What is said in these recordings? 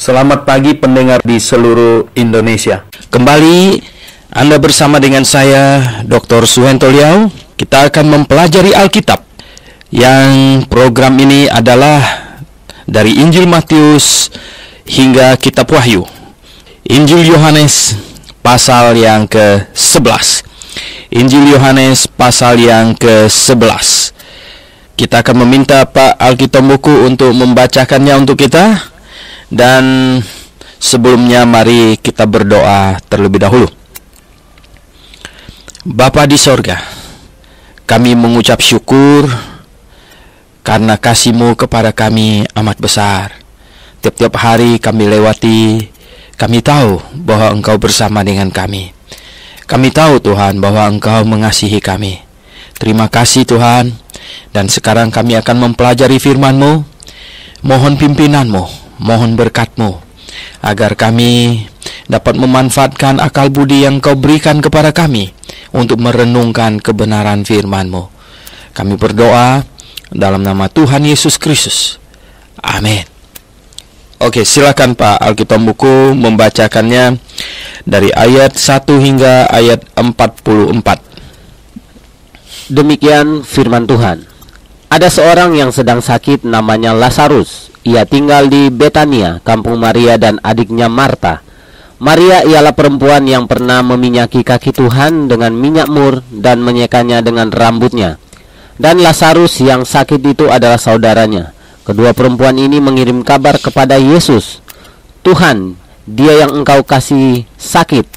Selamat pagi pendengar di seluruh Indonesia. Kembali Anda bersama dengan saya Dr. Suhento Liau. Kita akan mempelajari Alkitab. Yang program ini adalah dari Injil Matius hingga Kitab Wahyu. Injil Yohanes pasal yang ke-11. Injil Yohanes pasal yang ke-11. Kita akan meminta Pak Alkitab Buku untuk membacakannya untuk kita. Dan sebelumnya mari kita berdoa terlebih dahulu. Bapa di sorga, kami mengucap syukur karena kasih-Mu kepada kami amat besar. Tiap-tiap hari kami lewati, kami tahu bahwa Engkau bersama dengan kami. Kami tahu Tuhan bahwa Engkau mengasihi kami. Terima kasih Tuhan. Dan sekarang kami akan mempelajari firman-Mu. Mohon pimpinan-Mu, mohon berkat-Mu, agar kami dapat memanfaatkan akal budi yang Kau berikan kepada kami untuk merenungkan kebenaran firman-Mu. Kami berdoa dalam nama Tuhan Yesus Kristus. Amin. Oke, silakan Pak Alkitab Buku membacakannya dari ayat 1 hingga ayat 44. Demikian firman Tuhan. Ada seorang yang sedang sakit, namanya Lazarus. Ia tinggal di Betania, kampung Maria dan adiknya Marta. Maria ialah perempuan yang pernah meminyaki kaki Tuhan dengan minyak mur dan menyekanya dengan rambutnya. Dan Lazarus yang sakit itu adalah saudaranya. Kedua perempuan ini mengirim kabar kepada Yesus, "Tuhan, dia yang Engkau kasih sakit."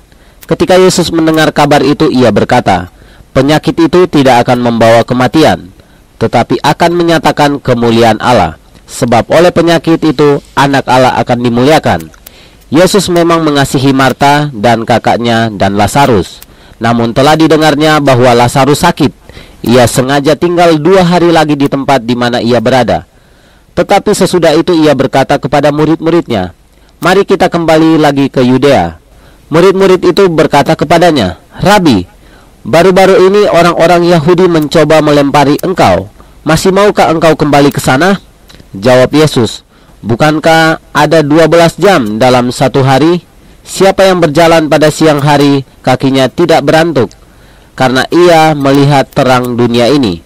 Ketika Yesus mendengar kabar itu, ia berkata, "Penyakit itu tidak akan membawa kematian, tetapi akan menyatakan kemuliaan Allah. Sebab oleh penyakit itu anak Allah akan dimuliakan." Yesus memang mengasihi Marta dan kakaknya dan Lazarus. Namun telah didengarnya bahwa Lazarus sakit. Ia sengaja tinggal 2 hari lagi di tempat di mana ia berada. Tetapi sesudah itu ia berkata kepada murid-muridnya, "Mari kita kembali lagi ke Yudea." Murid-murid itu berkata kepadanya, "Rabi, baru-baru ini orang-orang Yahudi mencoba melempari engkau. Masih maukah engkau kembali ke sana?" Jawab Yesus, "Bukankah ada 12 jam dalam satu hari? Siapa yang berjalan pada siang hari, kakinya tidak berantuk, karena ia melihat terang dunia ini.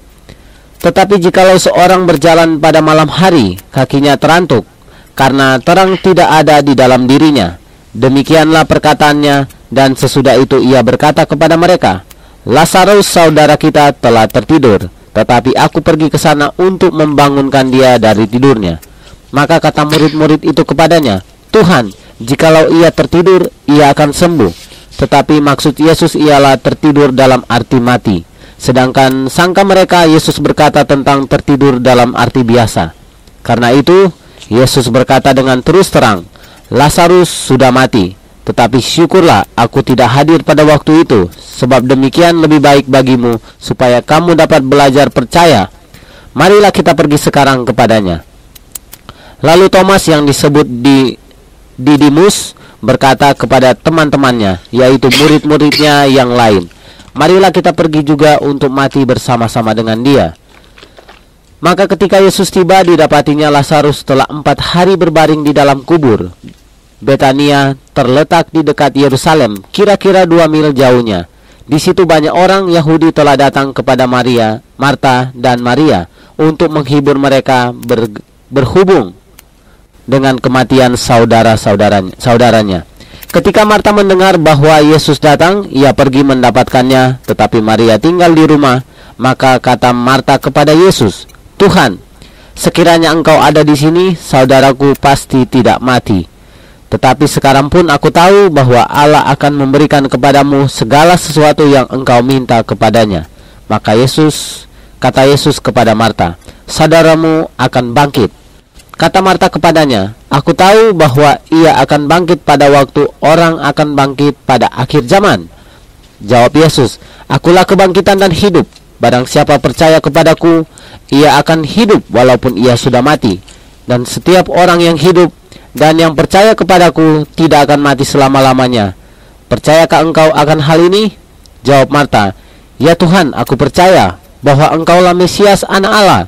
Tetapi jikalau seorang berjalan pada malam hari, kakinya terantuk, karena terang tidak ada di dalam dirinya." Demikianlah perkataannya, dan sesudah itu ia berkata kepada mereka, "Lazarus saudara kita telah tertidur, tetapi aku pergi ke sana untuk membangunkan dia dari tidurnya." Maka kata murid-murid itu kepadanya, "Tuhan, jikalau ia tertidur, ia akan sembuh." Tetapi maksud Yesus ialah tertidur dalam arti mati. Sedangkan sangka mereka Yesus berkata tentang tertidur dalam arti biasa. Karena itu Yesus berkata dengan terus terang, "Lazarus sudah mati. Tetapi syukurlah aku tidak hadir pada waktu itu, sebab demikian lebih baik bagimu, supaya kamu dapat belajar percaya. Marilah kita pergi sekarang kepadanya." Lalu Thomas yang disebut Didimus berkata kepada teman-temannya, yaitu murid-muridnya yang lain, "Marilah kita pergi juga untuk mati bersama-sama dengan dia." Maka ketika Yesus tiba, didapatinya Lazarus telah 4 hari berbaring di dalam kubur. Betania terletak di dekat Yerusalem, kira-kira 2 mil jauhnya. Di situ banyak orang Yahudi telah datang kepada Maria, Marta, dan Maria untuk menghibur mereka berhubung dengan kematian saudaranya. Ketika Marta mendengar bahwa Yesus datang, ia pergi mendapatkannya, tetapi Maria tinggal di rumah. Maka kata Marta kepada Yesus, "Tuhan, sekiranya Engkau ada di sini, saudaraku pasti tidak mati. Tetapi sekarang pun aku tahu bahwa Allah akan memberikan kepadamu segala sesuatu yang engkau minta kepadanya." Maka kata Yesus kepada Marta, "Saudaramu akan bangkit." Kata Marta kepadanya, "Aku tahu bahwa ia akan bangkit pada waktu orang akan bangkit pada akhir zaman." Jawab Yesus, "Akulah kebangkitan dan hidup. Barang siapa percaya kepadaku, ia akan hidup walaupun ia sudah mati. Dan setiap orang yang hidup dan yang percaya kepadaku tidak akan mati selama-lamanya. Percayakah engkau akan hal ini?" Jawab Marta, "Ya Tuhan, aku percaya bahwa engkaulah Mesias, Anak Allah,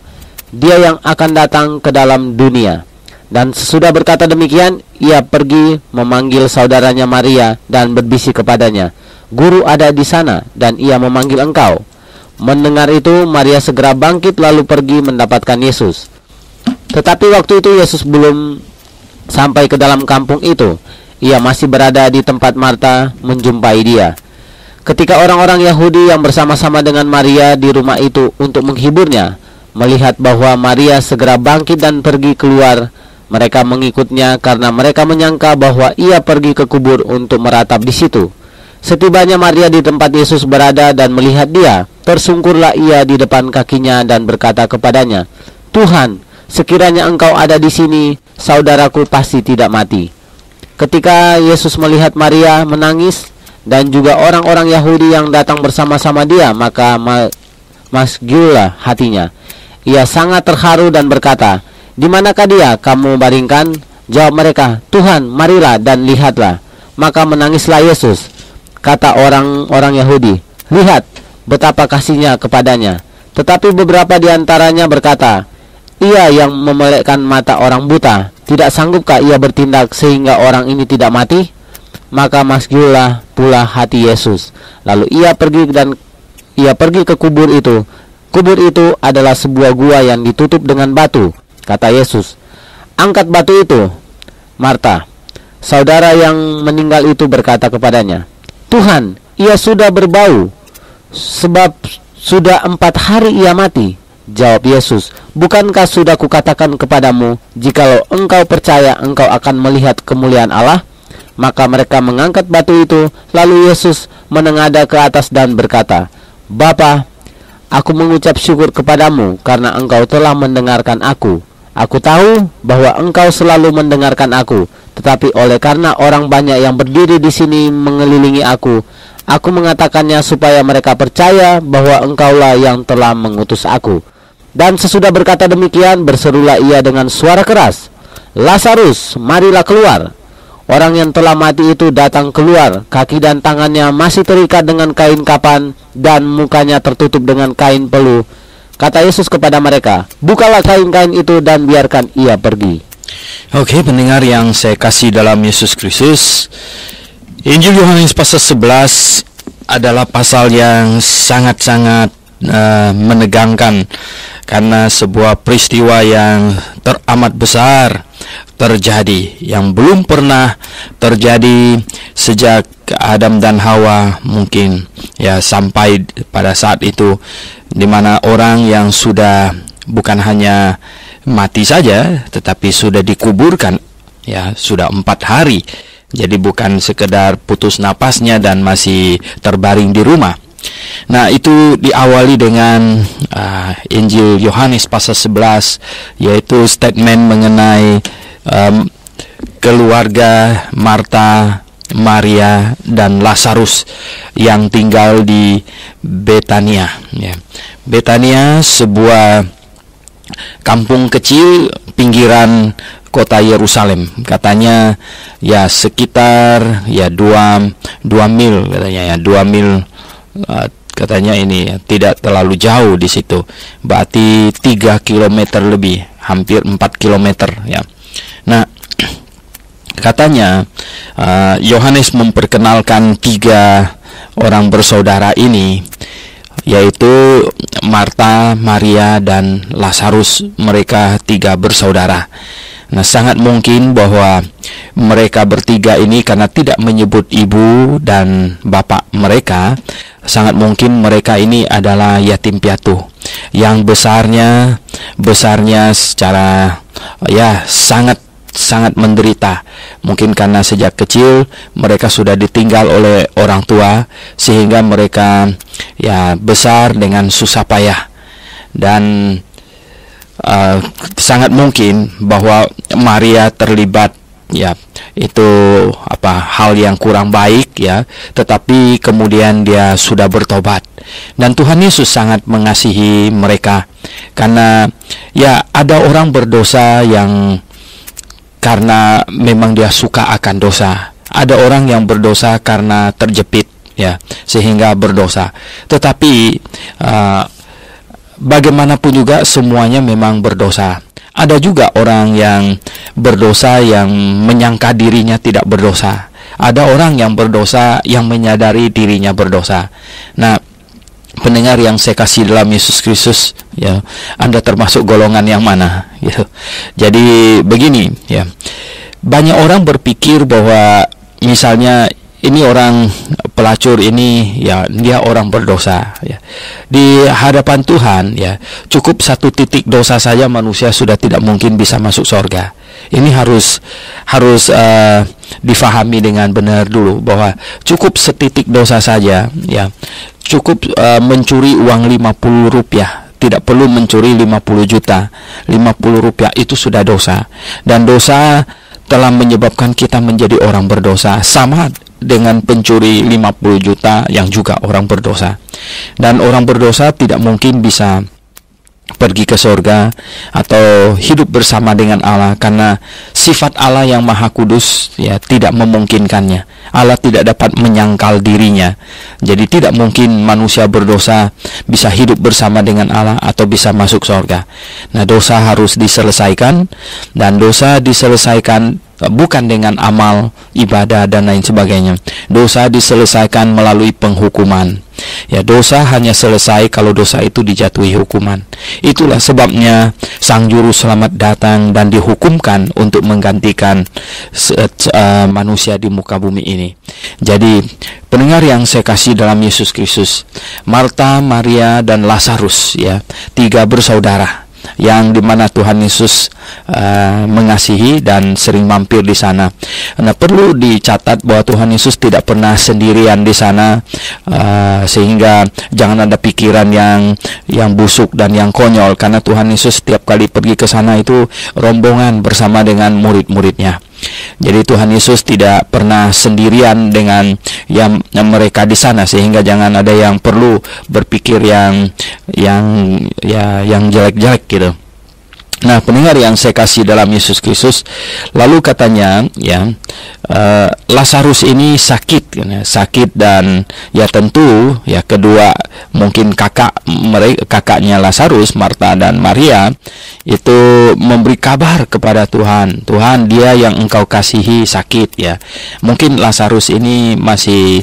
Dia yang akan datang ke dalam dunia." Dan sesudah berkata demikian, ia pergi memanggil saudaranya Maria dan berbisik kepadanya, "Guru ada di sana dan ia memanggil engkau." Mendengar itu, Maria segera bangkit lalu pergi mendapatkan Yesus. Tetapi waktu itu Yesus belum sampai ke dalam kampung itu. Ia masih berada di tempat Marta menjumpai dia. Ketika orang-orang Yahudi yang bersama-sama dengan Maria di rumah itu untuk menghiburnya melihat bahwa Maria segera bangkit dan pergi keluar, mereka mengikutnya karena mereka menyangka bahwa ia pergi ke kubur untuk meratap di situ. Setibanya Maria di tempat Yesus berada dan melihat dia, tersungkurlah ia di depan kakinya dan berkata kepadanya, "Tuhan, sekiranya engkau ada di sini, saudaraku pasti tidak mati." Ketika Yesus melihat Maria menangis dan juga orang-orang Yahudi yang datang bersama-sama dia, maka masgullah hatinya. Ia sangat terharu dan berkata, "Di manakah dia kamu baringkan?" Jawab mereka, "Tuhan, marilah dan lihatlah." Maka menangislah Yesus. Kata orang-orang Yahudi, "Lihat betapa kasihnya kepadanya." Tetapi beberapa di antaranya berkata, "Ia yang memelekkan mata orang buta, tidak sanggupkah ia bertindak sehingga orang ini tidak mati?" Maka masgullah pula hati Yesus. Lalu ia pergi ke kubur itu. Kubur itu adalah sebuah gua yang ditutup dengan batu. Kata Yesus, "Angkat batu itu." Marta, saudara yang meninggal itu, berkata kepadanya, "Tuhan, ia sudah berbau, sebab sudah 4 hari ia mati." Jawab Yesus, "Bukankah sudah kukatakan kepadamu, jikalau engkau percaya, engkau akan melihat kemuliaan Allah?" Maka mereka mengangkat batu itu. Lalu Yesus menengadah ke atas dan berkata, "Bapa, aku mengucap syukur kepadamu karena engkau telah mendengarkan aku. Aku tahu bahwa engkau selalu mendengarkan aku, tetapi oleh karena orang banyak yang berdiri di sini mengelilingi aku mengatakannya supaya mereka percaya bahwa engkaulah yang telah mengutus aku." Dan sesudah berkata demikian, berserulah ia dengan suara keras, "Lazarus, marilah keluar." Orang yang telah mati itu datang keluar, kaki dan tangannya masih terikat dengan kain kapan dan mukanya tertutup dengan kain peluh. Kata Yesus kepada mereka, "Bukalah kain-kain itu dan biarkan ia pergi." Oke, pendengar yang saya kasih dalam Yesus Kristus, Injil Yohanes pasal 11 adalah pasal yang sangat-sangat menegangkan karena sebuah peristiwa yang teramat besar terjadi, yang belum pernah terjadi sejak Adam dan Hawa mungkin ya, sampai pada saat itu, di mana orang yang sudah bukan hanya mati saja tetapi sudah dikuburkan ya, sudah 4 hari. Jadi bukan sekedar putus napasnya dan masih terbaring di rumah. Nah, itu diawali dengan Injil Yohanes pasal 11, yaitu statement mengenai keluarga Marta, Maria, dan Lazarus yang tinggal di Betania ya. Betania sebuah kampung kecil pinggiran kota Yerusalem. Katanya ya sekitar ya 2 mil katanya ya, 2 mil. Katanya ini tidak terlalu jauh di situ. Berarti 3 km lebih, hampir 4 km ya. Nah, katanya Yohanes memperkenalkan 3 orang bersaudara ini, yaitu Marta, Maria, dan Lazarus. Mereka 3 bersaudara. Nah, sangat mungkin bahwa mereka bertiga ini, karena tidak menyebut ibu dan bapak mereka, sangat mungkin mereka ini adalah yatim piatu yang besarnya secara ya sangat menderita. Mungkin karena sejak kecil mereka sudah ditinggal oleh orang tua, sehingga mereka ya besar dengan susah payah. Dan sangat mungkin bahwa Maria terlibat ya, itu hal yang kurang baik ya, tetapi kemudian dia sudah bertobat. Dan Tuhan Yesus sangat mengasihi mereka, karena ya ada orang berdosa yang karena memang dia suka akan dosa. Ada orang yang berdosa karena terjepit ya, sehingga berdosa. Tetapi bagaimanapun juga semuanya memang berdosa. ada juga orang yang berdosa yang menyangka dirinya tidak berdosa. Ada orang yang berdosa yang menyadari dirinya berdosa. Nah, pendengar yang saya kasih dalam Yesus Kristus, ya, Anda termasuk golongan yang mana, gitu. Jadi begini, ya. Banyak orang berpikir bahwa misalnya ini orang pelacur ini, ya, dia orang berdosa, ya. Di hadapan Tuhan, ya, cukup satu titik dosa saja manusia sudah tidak mungkin bisa masuk surga. Ini harus difahami dengan benar dulu, bahwa cukup setitik dosa saja, ya, cukup mencuri uang 50 rupiah, tidak perlu mencuri 50 juta. 50 rupiah itu sudah dosa, dan dosa telah menyebabkan kita menjadi orang berdosa, sama dengan pencuri 50 juta yang juga orang berdosa. Dan orang berdosa tidak mungkin bisa pergi ke surga atau hidup bersama dengan Allah, karena sifat Allah yang Maha Kudus, ya, tidak memungkinkannya. Allah tidak dapat menyangkal dirinya. Jadi tidak mungkin manusia berdosa bisa hidup bersama dengan Allah atau bisa masuk surga. Nah, dosa harus diselesaikan, dan dosa diselesaikan bukan dengan amal, ibadah, dan lain sebagainya. Dosa diselesaikan melalui penghukuman. Ya, dosa hanya selesai kalau dosa itu dijatuhi hukuman. Itulah sebabnya Sang Juru Selamat datang dan dihukumkan untuk menggantikan manusia di muka bumi ini. Jadi, pendengar yang saya kasih dalam Yesus Kristus, Marta, Maria, dan Lazarus, ya, 3 bersaudara yang dimana Tuhan Yesus mengasihi dan sering mampir di sana. Nah, perlu dicatat bahwa Tuhan Yesus tidak pernah sendirian di sana, sehingga jangan ada pikiran yang busuk dan yang konyol, karena Tuhan Yesus setiap kali pergi ke sana itu rombongan bersama dengan murid-muridnya. Jadi Tuhan Yesus tidak pernah sendirian dengan yang mereka di sana, sehingga jangan ada yang perlu berpikir yang jelek-jelek gitu. Nah, pendengar yang saya kasih dalam Yesus Kristus, lalu katanya, ya, Lazarus ini sakit, dan ya tentu, ya, kedua mungkin kakaknya Lazarus, Marta dan Maria, itu memberi kabar kepada Tuhan, Tuhan, dia yang engkau kasihi sakit, ya. Mungkin Lazarus ini masih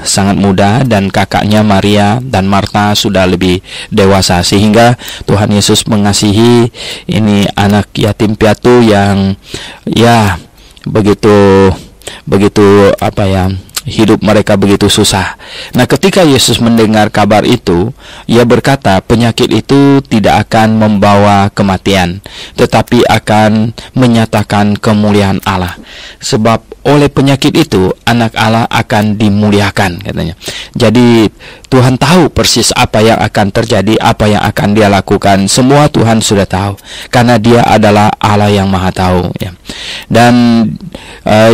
sangat muda, dan kakaknya Maria dan Marta sudah lebih dewasa, sehingga Tuhan Yesus mengasihi ini anak yatim piatu yang, ya, begitu hidup mereka begitu susah. Nah, ketika Yesus mendengar kabar itu, ia berkata, penyakit itu tidak akan membawa kematian, tetapi akan menyatakan kemuliaan Allah. Sebab oleh penyakit itu anak Allah akan dimuliakan, katanya. Jadi Tuhan tahu persis apa yang akan terjadi, apa yang akan dia lakukan. Semua Tuhan sudah tahu, karena dia adalah Allah yang maha tahu, ya. Dan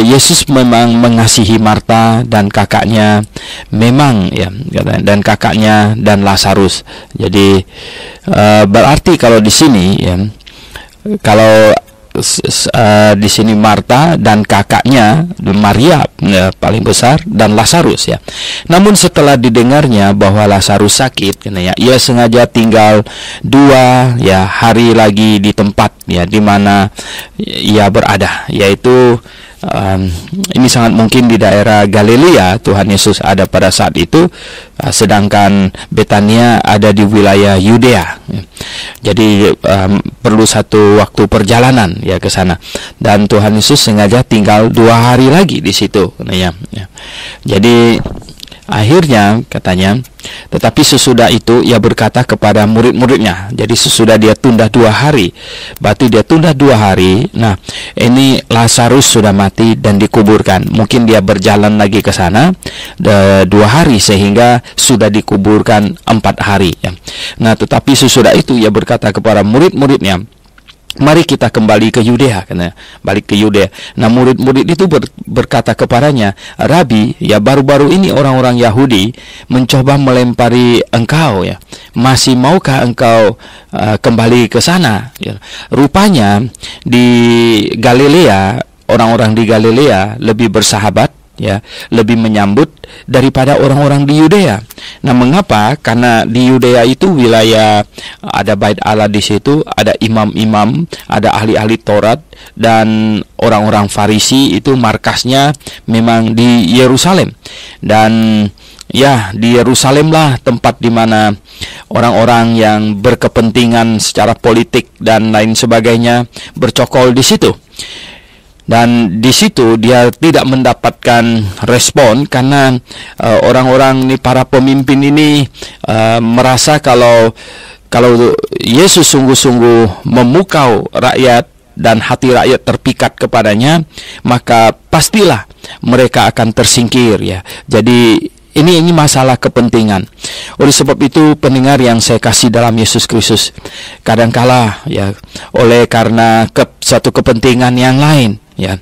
Yesus memang mengasihi Marta dan kakaknya, memang, ya, dan kakaknya dan Lazarus. Jadi berarti kalau di sini, ya, kalau di sini Marta dan kakaknya Maria, ya, paling besar, dan Lazarus, ya. Namun setelah didengarnya bahwa Lazarus sakit, ya, ia sengaja tinggal 2 hari lagi di tempat, ya, di mana ia berada, yaitu ini sangat mungkin di daerah Galilea Tuhan Yesus ada pada saat itu, sedangkan Betania ada di wilayah Yudea. Jadi perlu satu waktu perjalanan, ya, ke sana, dan Tuhan Yesus sengaja tinggal 2 hari lagi di situ, ya. Jadi akhirnya katanya, tetapi sesudah itu ia berkata kepada murid-muridnya. Jadi sesudah dia tunda 2 hari, berarti dia tunda 2 hari. Nah, ini Lazarus sudah mati dan dikuburkan. Mungkin dia berjalan lagi ke sana 2 hari, sehingga sudah dikuburkan 4 hari, ya. Nah, tetapi sesudah itu ia berkata kepada murid-muridnya, mari kita kembali ke Yudea, karena balik ke Yudea. Nah, murid-murid itu berkata kepadanya, Rabi, ya, baru-baru ini orang-orang Yahudi mencoba melempari engkau, ya. Masih maukah engkau kembali ke sana? Ya. Rupanya di Galilea, orang-orang di Galilea lebih bersahabat, ya, lebih menyambut daripada orang-orang di Yudea. Nah, mengapa? Karena di Yudea itu wilayah ada bait Allah di situ, ada imam-imam, ada ahli-ahli Taurat, dan orang-orang Farisi itu markasnya memang di Yerusalem. Dan ya, di Yerusalem lah tempat di mana orang-orang yang berkepentingan secara politik dan lain sebagainya bercokol di situ. Dan di situ dia tidak mendapatkan respon karena orang-orang ini, para pemimpin ini merasa kalau Yesus sungguh-sungguh memukau rakyat dan hati rakyat terpikat kepadanya, maka pastilah mereka akan tersingkir, ya. Jadi ini masalah kepentingan. Oleh sebab itu, pendengar yang saya kasih dalam Yesus Kristus, kadangkala ya karena satu kepentingan yang lain, ya,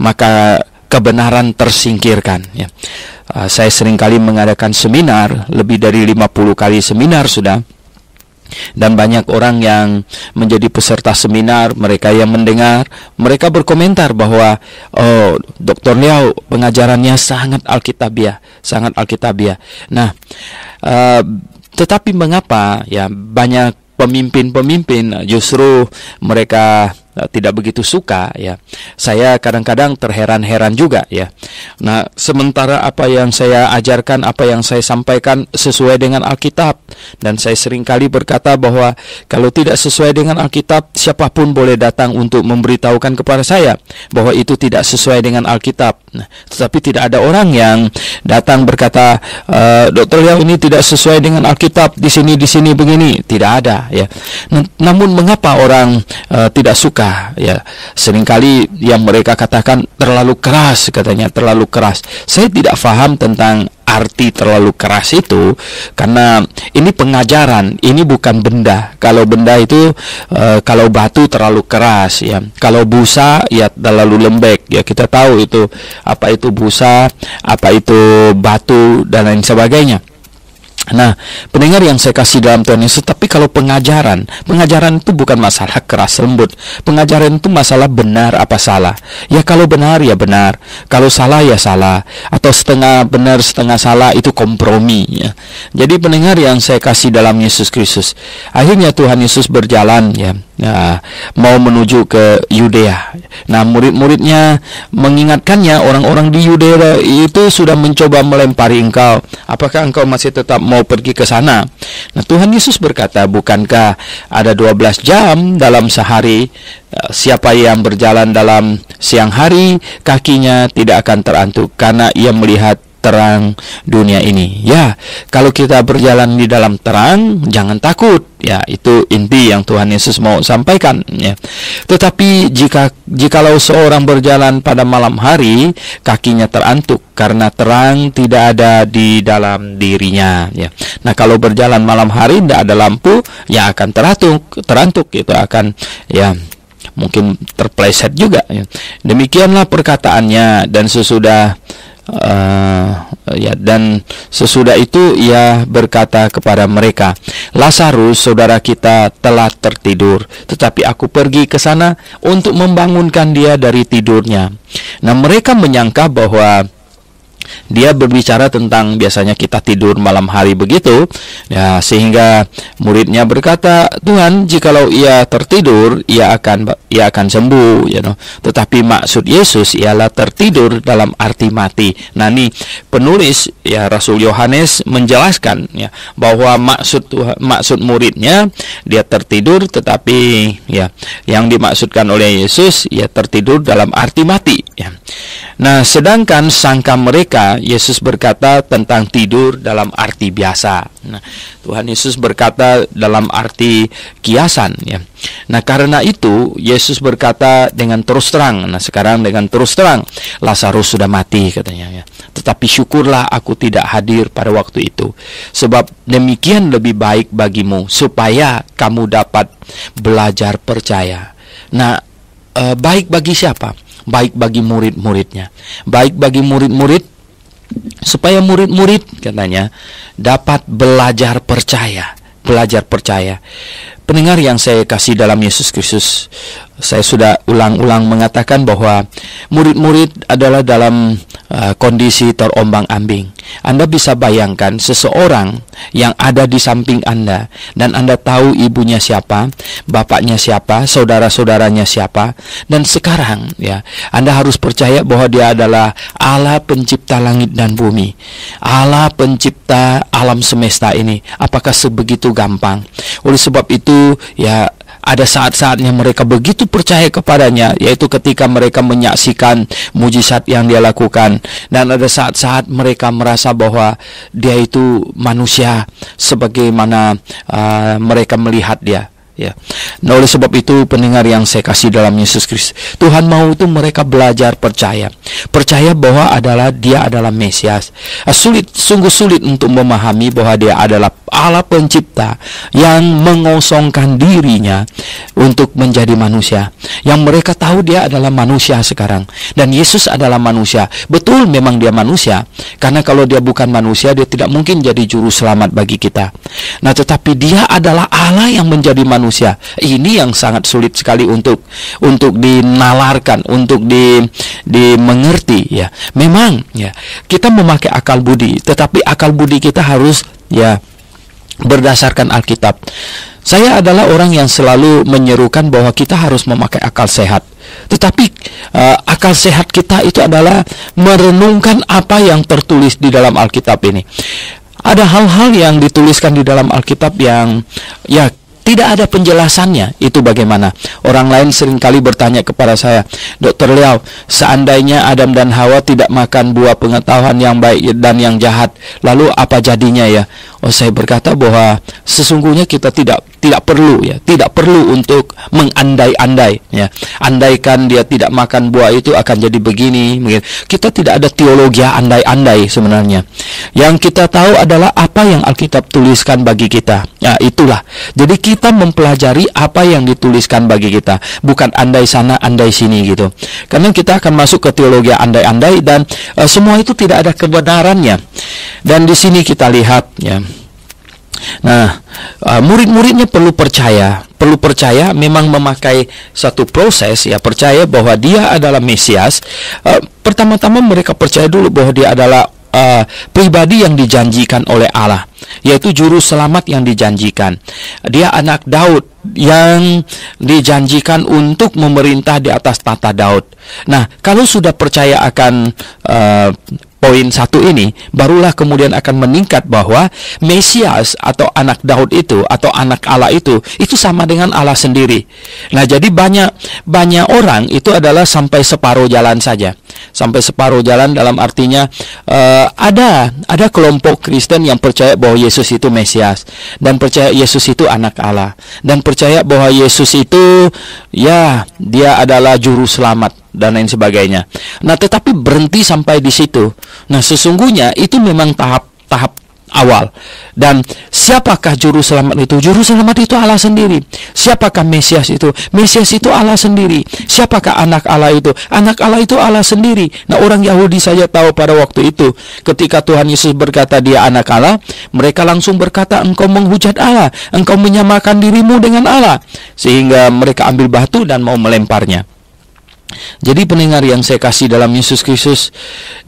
maka kebenaran tersingkirkan, ya. Saya seringkali mengadakan seminar, lebih dari 50 kali seminar sudah. Dan banyak orang yang menjadi peserta seminar, mereka yang mendengar, mereka berkomentar bahwa Dr. Liao pengajarannya sangat alkitabiah, sangat alkitabiah. Nah, tetapi mengapa ya banyak pemimpin-pemimpin justru mereka tidak begitu suka, ya. Saya kadang-kadang terheran-heran juga, ya. Nah, sementara apa yang saya ajarkan, apa yang saya sampaikan sesuai dengan Alkitab, dan saya seringkali berkata bahwa kalau tidak sesuai dengan Alkitab, siapapun boleh datang untuk memberitahukan kepada saya bahwa itu tidak sesuai dengan Alkitab. Nah, tetapi tidak ada orang yang datang berkata, Dr. Liao ini tidak sesuai dengan Alkitab, di sini begini. Tidak ada, ya. Namun mengapa orang tidak suka? Ya, seringkali yang mereka katakan terlalu keras, katanya terlalu keras. Saya tidak paham tentang arti terlalu keras itu, karena ini pengajaran, ini bukan benda. Kalau benda itu kalau batu terlalu keras, ya. Kalau busa ya terlalu lembek, ya. Kita tahu itu apa itu busa, apa itu batu dan lain sebagainya. Nah, pendengar yang saya kasih dalam Tuhan Yesus, tapi kalau pengajaran itu bukan masalah keras lembut. Pengajaran itu masalah benar apa salah. Ya kalau benar ya benar, kalau salah ya salah, atau setengah benar setengah salah, itu kompromi, ya. Jadi pendengar yang saya kasih dalam Yesus Kristus, akhirnya Tuhan Yesus berjalan, ya. Nah, mau menuju ke Yudea. Nah, murid-muridnya mengingatkannya, orang-orang di Yudea itu sudah mencoba melempari engkau. Apakah engkau masih tetap mau pergi ke sana? Nah, Tuhan Yesus berkata, bukankah ada 12 jam dalam sehari? Siapa yang berjalan dalam siang hari, kakinya tidak akan terantuk, karena ia melihat terang dunia ini. Ya, kalau kita berjalan di dalam terang, jangan takut. Ya, itu inti yang Tuhan Yesus mau sampaikan, ya. Tetapi jikalau seorang berjalan pada malam hari, kakinya terantuk karena terang tidak ada di dalam dirinya, ya. Nah, kalau berjalan malam hari tidak ada lampu, ya akan terantuk itu akan, ya, mungkin terpleset juga, ya. Demikianlah perkataannya, dan sesudah itu ia berkata kepada mereka, Lazarus saudara kita telah tertidur, tetapi aku pergi ke sana untuk membangunkan dia dari tidurnya. Nah, mereka menyangka bahwa dia berbicara tentang biasanya kita tidur malam hari begitu, ya, sehingga muridnya berkata, Tuhan, jikalau ia tertidur, ia akan sembuh, ya, Tetapi maksud Yesus ialah tertidur dalam arti mati. Nah, ini penulis, ya, Rasul Yohanes menjelaskan, ya, bahwa maksud muridnya dia tertidur, tetapi ya yang dimaksudkan oleh Yesus ya tertidur dalam arti mati, ya. Nah, sedangkan sangka mereka, Yesus berkata tentang tidur dalam arti biasa. Nah, Tuhan Yesus berkata dalam arti kiasan, ya. Nah, karena itu Yesus berkata dengan terus terang. Nah, sekarang dengan terus terang, Lazarus sudah mati, katanya, ya. Tetapi syukurlah aku tidak hadir pada waktu itu, sebab demikian lebih baik bagimu, supaya kamu dapat belajar percaya. Nah, baik bagi siapa? Baik bagi murid-muridnya. Baik bagi murid-murid, supaya murid-murid, katanya, dapat belajar percaya. Belajar percaya. Pendengar yang saya kasih dalam Yesus Kristus, saya sudah ulang-ulang mengatakan bahwa murid-murid adalah dalam kondisi terombang-ambing. Anda bisa bayangkan seseorang yang ada di samping Anda, dan Anda tahu ibunya siapa, bapaknya siapa, saudara-saudaranya siapa, dan sekarang ya Anda harus percaya bahwa Dia adalah Allah pencipta langit dan bumi, Allah pencipta alam semesta ini. Apakah sebegitu gampang? Oleh sebab itu ya, ada saat-saatnya mereka begitu percaya kepadanya, yaitu ketika mereka menyaksikan mujizat yang Dia lakukan. Dan ada saat-saat mereka merasa bahwa Dia itu manusia sebagaimana mereka melihat Dia. Ya. Nah, oleh sebab itu pendengar yang saya kasih dalam Yesus Kristus, Tuhan mau itu mereka belajar percaya bahwa Dia adalah Mesias. Sungguh sulit untuk memahami bahwa Dia adalah Allah pencipta yang mengosongkan dirinya untuk menjadi manusia. Yang mereka tahu Dia adalah manusia sekarang, dan Yesus adalah manusia. Betul, memang Dia manusia, karena kalau Dia bukan manusia, Dia tidak mungkin jadi juru selamat bagi kita. Nah, tetapi Dia adalah Allah yang menjadi manusia. Ini yang sangat sulit sekali untuk dinalarkan, untuk dimengerti ya. Memang ya, kita memakai akal budi, tetapi akal budi kita harus ya berdasarkan Alkitab. Saya adalah orang yang selalu menyerukan bahwa kita harus memakai akal sehat. Tetapi akal sehat kita itu adalah merenungkan apa yang tertulis di dalam Alkitab ini. Ada hal-hal yang dituliskan di dalam Alkitab yang ya tidak ada penjelasannya. Itu bagaimana? Orang lain seringkali bertanya kepada saya, Dr. Liao, seandainya Adam dan Hawa tidak makan buah pengetahuan yang baik dan yang jahat, lalu apa jadinya ya? Saya berkata bahwa sesungguhnya kita tidak perlu untuk mengandai-andai ya. Andaikan dia tidak makan buah itu akan jadi begini. Kita tidak ada teologi andai-andai sebenarnya. Yang kita tahu adalah apa yang Alkitab tuliskan bagi kita. Ya, itulah. Jadi kita mempelajari apa yang dituliskan bagi kita, bukan andai sana andai sini gitu. Karena kita akan masuk ke teologi andai-andai, dan semua itu tidak ada kebenarannya. Dan di sini kita lihat ya. Nah, murid-muridnya perlu percaya memang memakai satu proses ya, percaya bahwa Dia adalah Mesias. Pertama-tama mereka percaya dulu bahwa Dia adalah pribadi yang dijanjikan oleh Allah, yaitu juru selamat yang dijanjikan. Dia anak Daud yang dijanjikan untuk memerintah di atas tata Daud. Nah, kalau sudah percaya akan poin satu ini, barulah kemudian akan meningkat bahwa Mesias atau anak Daud itu atau anak Allah itu sama dengan Allah sendiri. Nah, jadi banyak orang itu adalah sampai separuh jalan saja. Sampai separuh jalan dalam artinya ada kelompok Kristen yang percaya bahwa Yesus itu Mesias, dan percaya Yesus itu anak Allah, dan percaya bahwa Yesus itu ya Dia adalah juru selamat dan lain sebagainya. Nah, tetapi berhenti sampai di situ. Nah, sesungguhnya itu memang tahap awal. Dan siapakah juru selamat itu? Juru selamat itu Allah sendiri. Siapakah Mesias itu? Mesias itu Allah sendiri. Siapakah anak Allah itu? Anak Allah itu Allah sendiri. Nah, orang Yahudi saja tahu pada waktu itu, ketika Tuhan Yesus berkata Dia anak Allah, mereka langsung berkata, engkau menghujat Allah, engkau menyamakan dirimu dengan Allah, sehingga mereka ambil batu dan mau melemparnya. Jadi pendengar yang saya kasih dalam Yesus Kristus,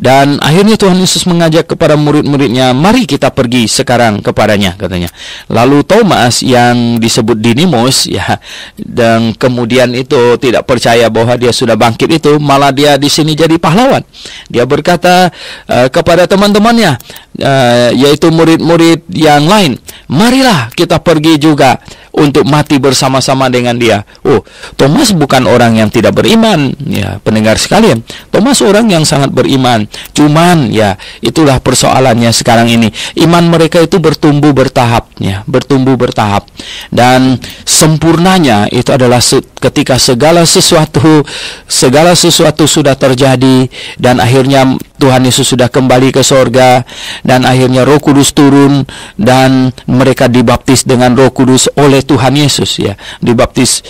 dan akhirnya Tuhan Yesus mengajak kepada murid-muridnya, mari kita pergi sekarang kepadanya, katanya. Lalu Thomas yang disebut Didymos ya, dan kemudian itu tidak percaya bahwa Dia sudah bangkit itu, malah dia di sini jadi pahlawan. Dia berkata kepada teman-temannya, yaitu murid-murid yang lain, marilah kita pergi juga untuk mati bersama-sama dengan Dia. Thomas bukan orang yang tidak beriman ya, pendengar sekalian. Thomas orang yang sangat beriman. Cuman ya, itulah persoalannya sekarang ini. Iman mereka itu bertumbuh bertahap ya, bertumbuh bertahap. Dan sempurnanya itu adalah ketika segala sesuatu sudah terjadi, dan akhirnya Tuhan Yesus sudah kembali ke sorga, dan akhirnya Roh Kudus turun, dan mereka dibaptis dengan Roh Kudus oleh Tuhan Yesus ya, dibaptis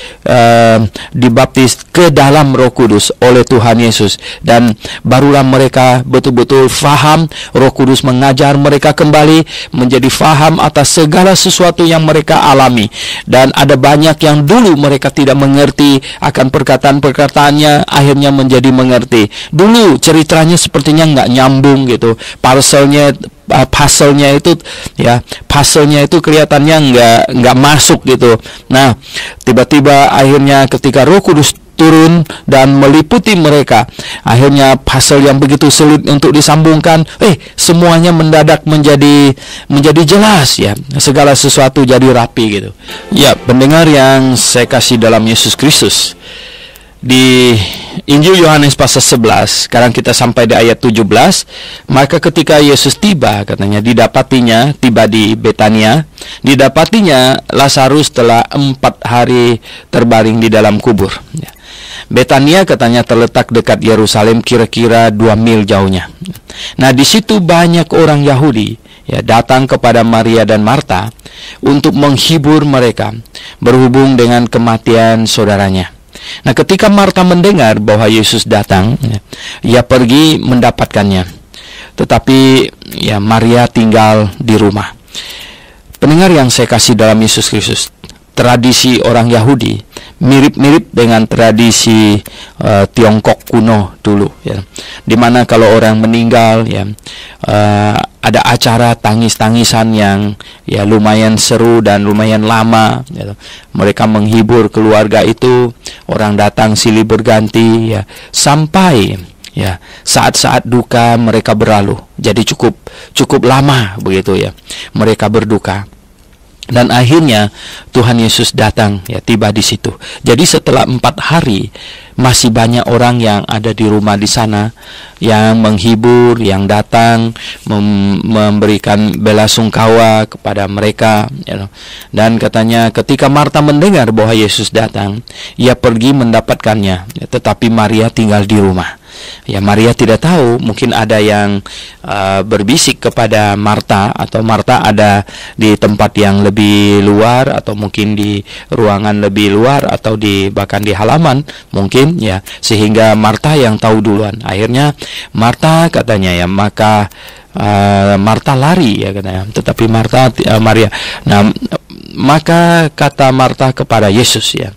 ke dalam Roh Kudus oleh Tuhan Yesus, dan barulah mereka betul-betul faham. Roh Kudus mengajar mereka kembali menjadi faham atas segala sesuatu yang mereka alami. Dan ada banyak yang dulu mereka tidak mengerti mengerti akan perkataan-perkataannya, akhirnya menjadi mengerti. Dulu ceritanya sepertinya nggak nyambung gitu, puzzle-nya itu kelihatannya nggak masuk gitu. Nah, tiba-tiba akhirnya ketika Roh Kudus turun dan meliputi mereka, akhirnya puzzle yang begitu sulit untuk disambungkan, semuanya mendadak menjadi jelas ya, segala sesuatu jadi rapi gitu. Ya, pendengar yang saya kasih dalam Yesus Kristus, di Injil Yohanes pasal 11, sekarang kita sampai di ayat 17. Maka ketika Yesus tiba, katanya tiba di Betania, didapatinya Lazarus telah 4 hari terbaring di dalam kubur ya. Betania katanya terletak dekat Yerusalem, kira-kira 2 mil jauhnya. Nah, di situ banyak orang Yahudi ya datang kepada Maria dan Marta untuk menghibur mereka berhubung dengan kematian saudaranya. Nah, ketika Marta mendengar bahwa Yesus datang, ia pergi mendapatkannya. Tetapi ya Maria tinggal di rumah. Pendengar yang saya kasih dalam Yesus Kristus, tradisi orang Yahudi mirip-mirip dengan tradisi Tiongkok kuno dulu ya. Dimana kalau orang meninggal ya ada acara tangis-tangisan yang ya lumayan seru dan lumayan lama ya. Mereka menghibur keluarga itu, orang datang silih berganti ya, sampai ya saat-saat duka mereka berlalu. Jadi cukup lama begitu ya mereka berduka. Dan akhirnya Tuhan Yesus datang ya, tiba di situ. Jadi setelah 4 hari masih banyak orang yang ada di rumah di sana yang menghibur, yang datang memberikan belasungkawa kepada mereka ya. Dan katanya ketika Marta mendengar bahwa Yesus datang, ia pergi mendapatkannya ya, tetapi Maria tinggal di rumah. Ya, Maria tidak tahu, mungkin ada yang berbisik kepada Marta, atau Marta ada di tempat yang lebih luar, atau mungkin di ruangan lebih luar, atau bahkan di halaman mungkin ya, sehingga Marta yang tahu duluan. Akhirnya Marta katanya ya, maka Marta lari ya katanya, tetapi Maria. Nah, maka kata Marta kepada Yesus ya,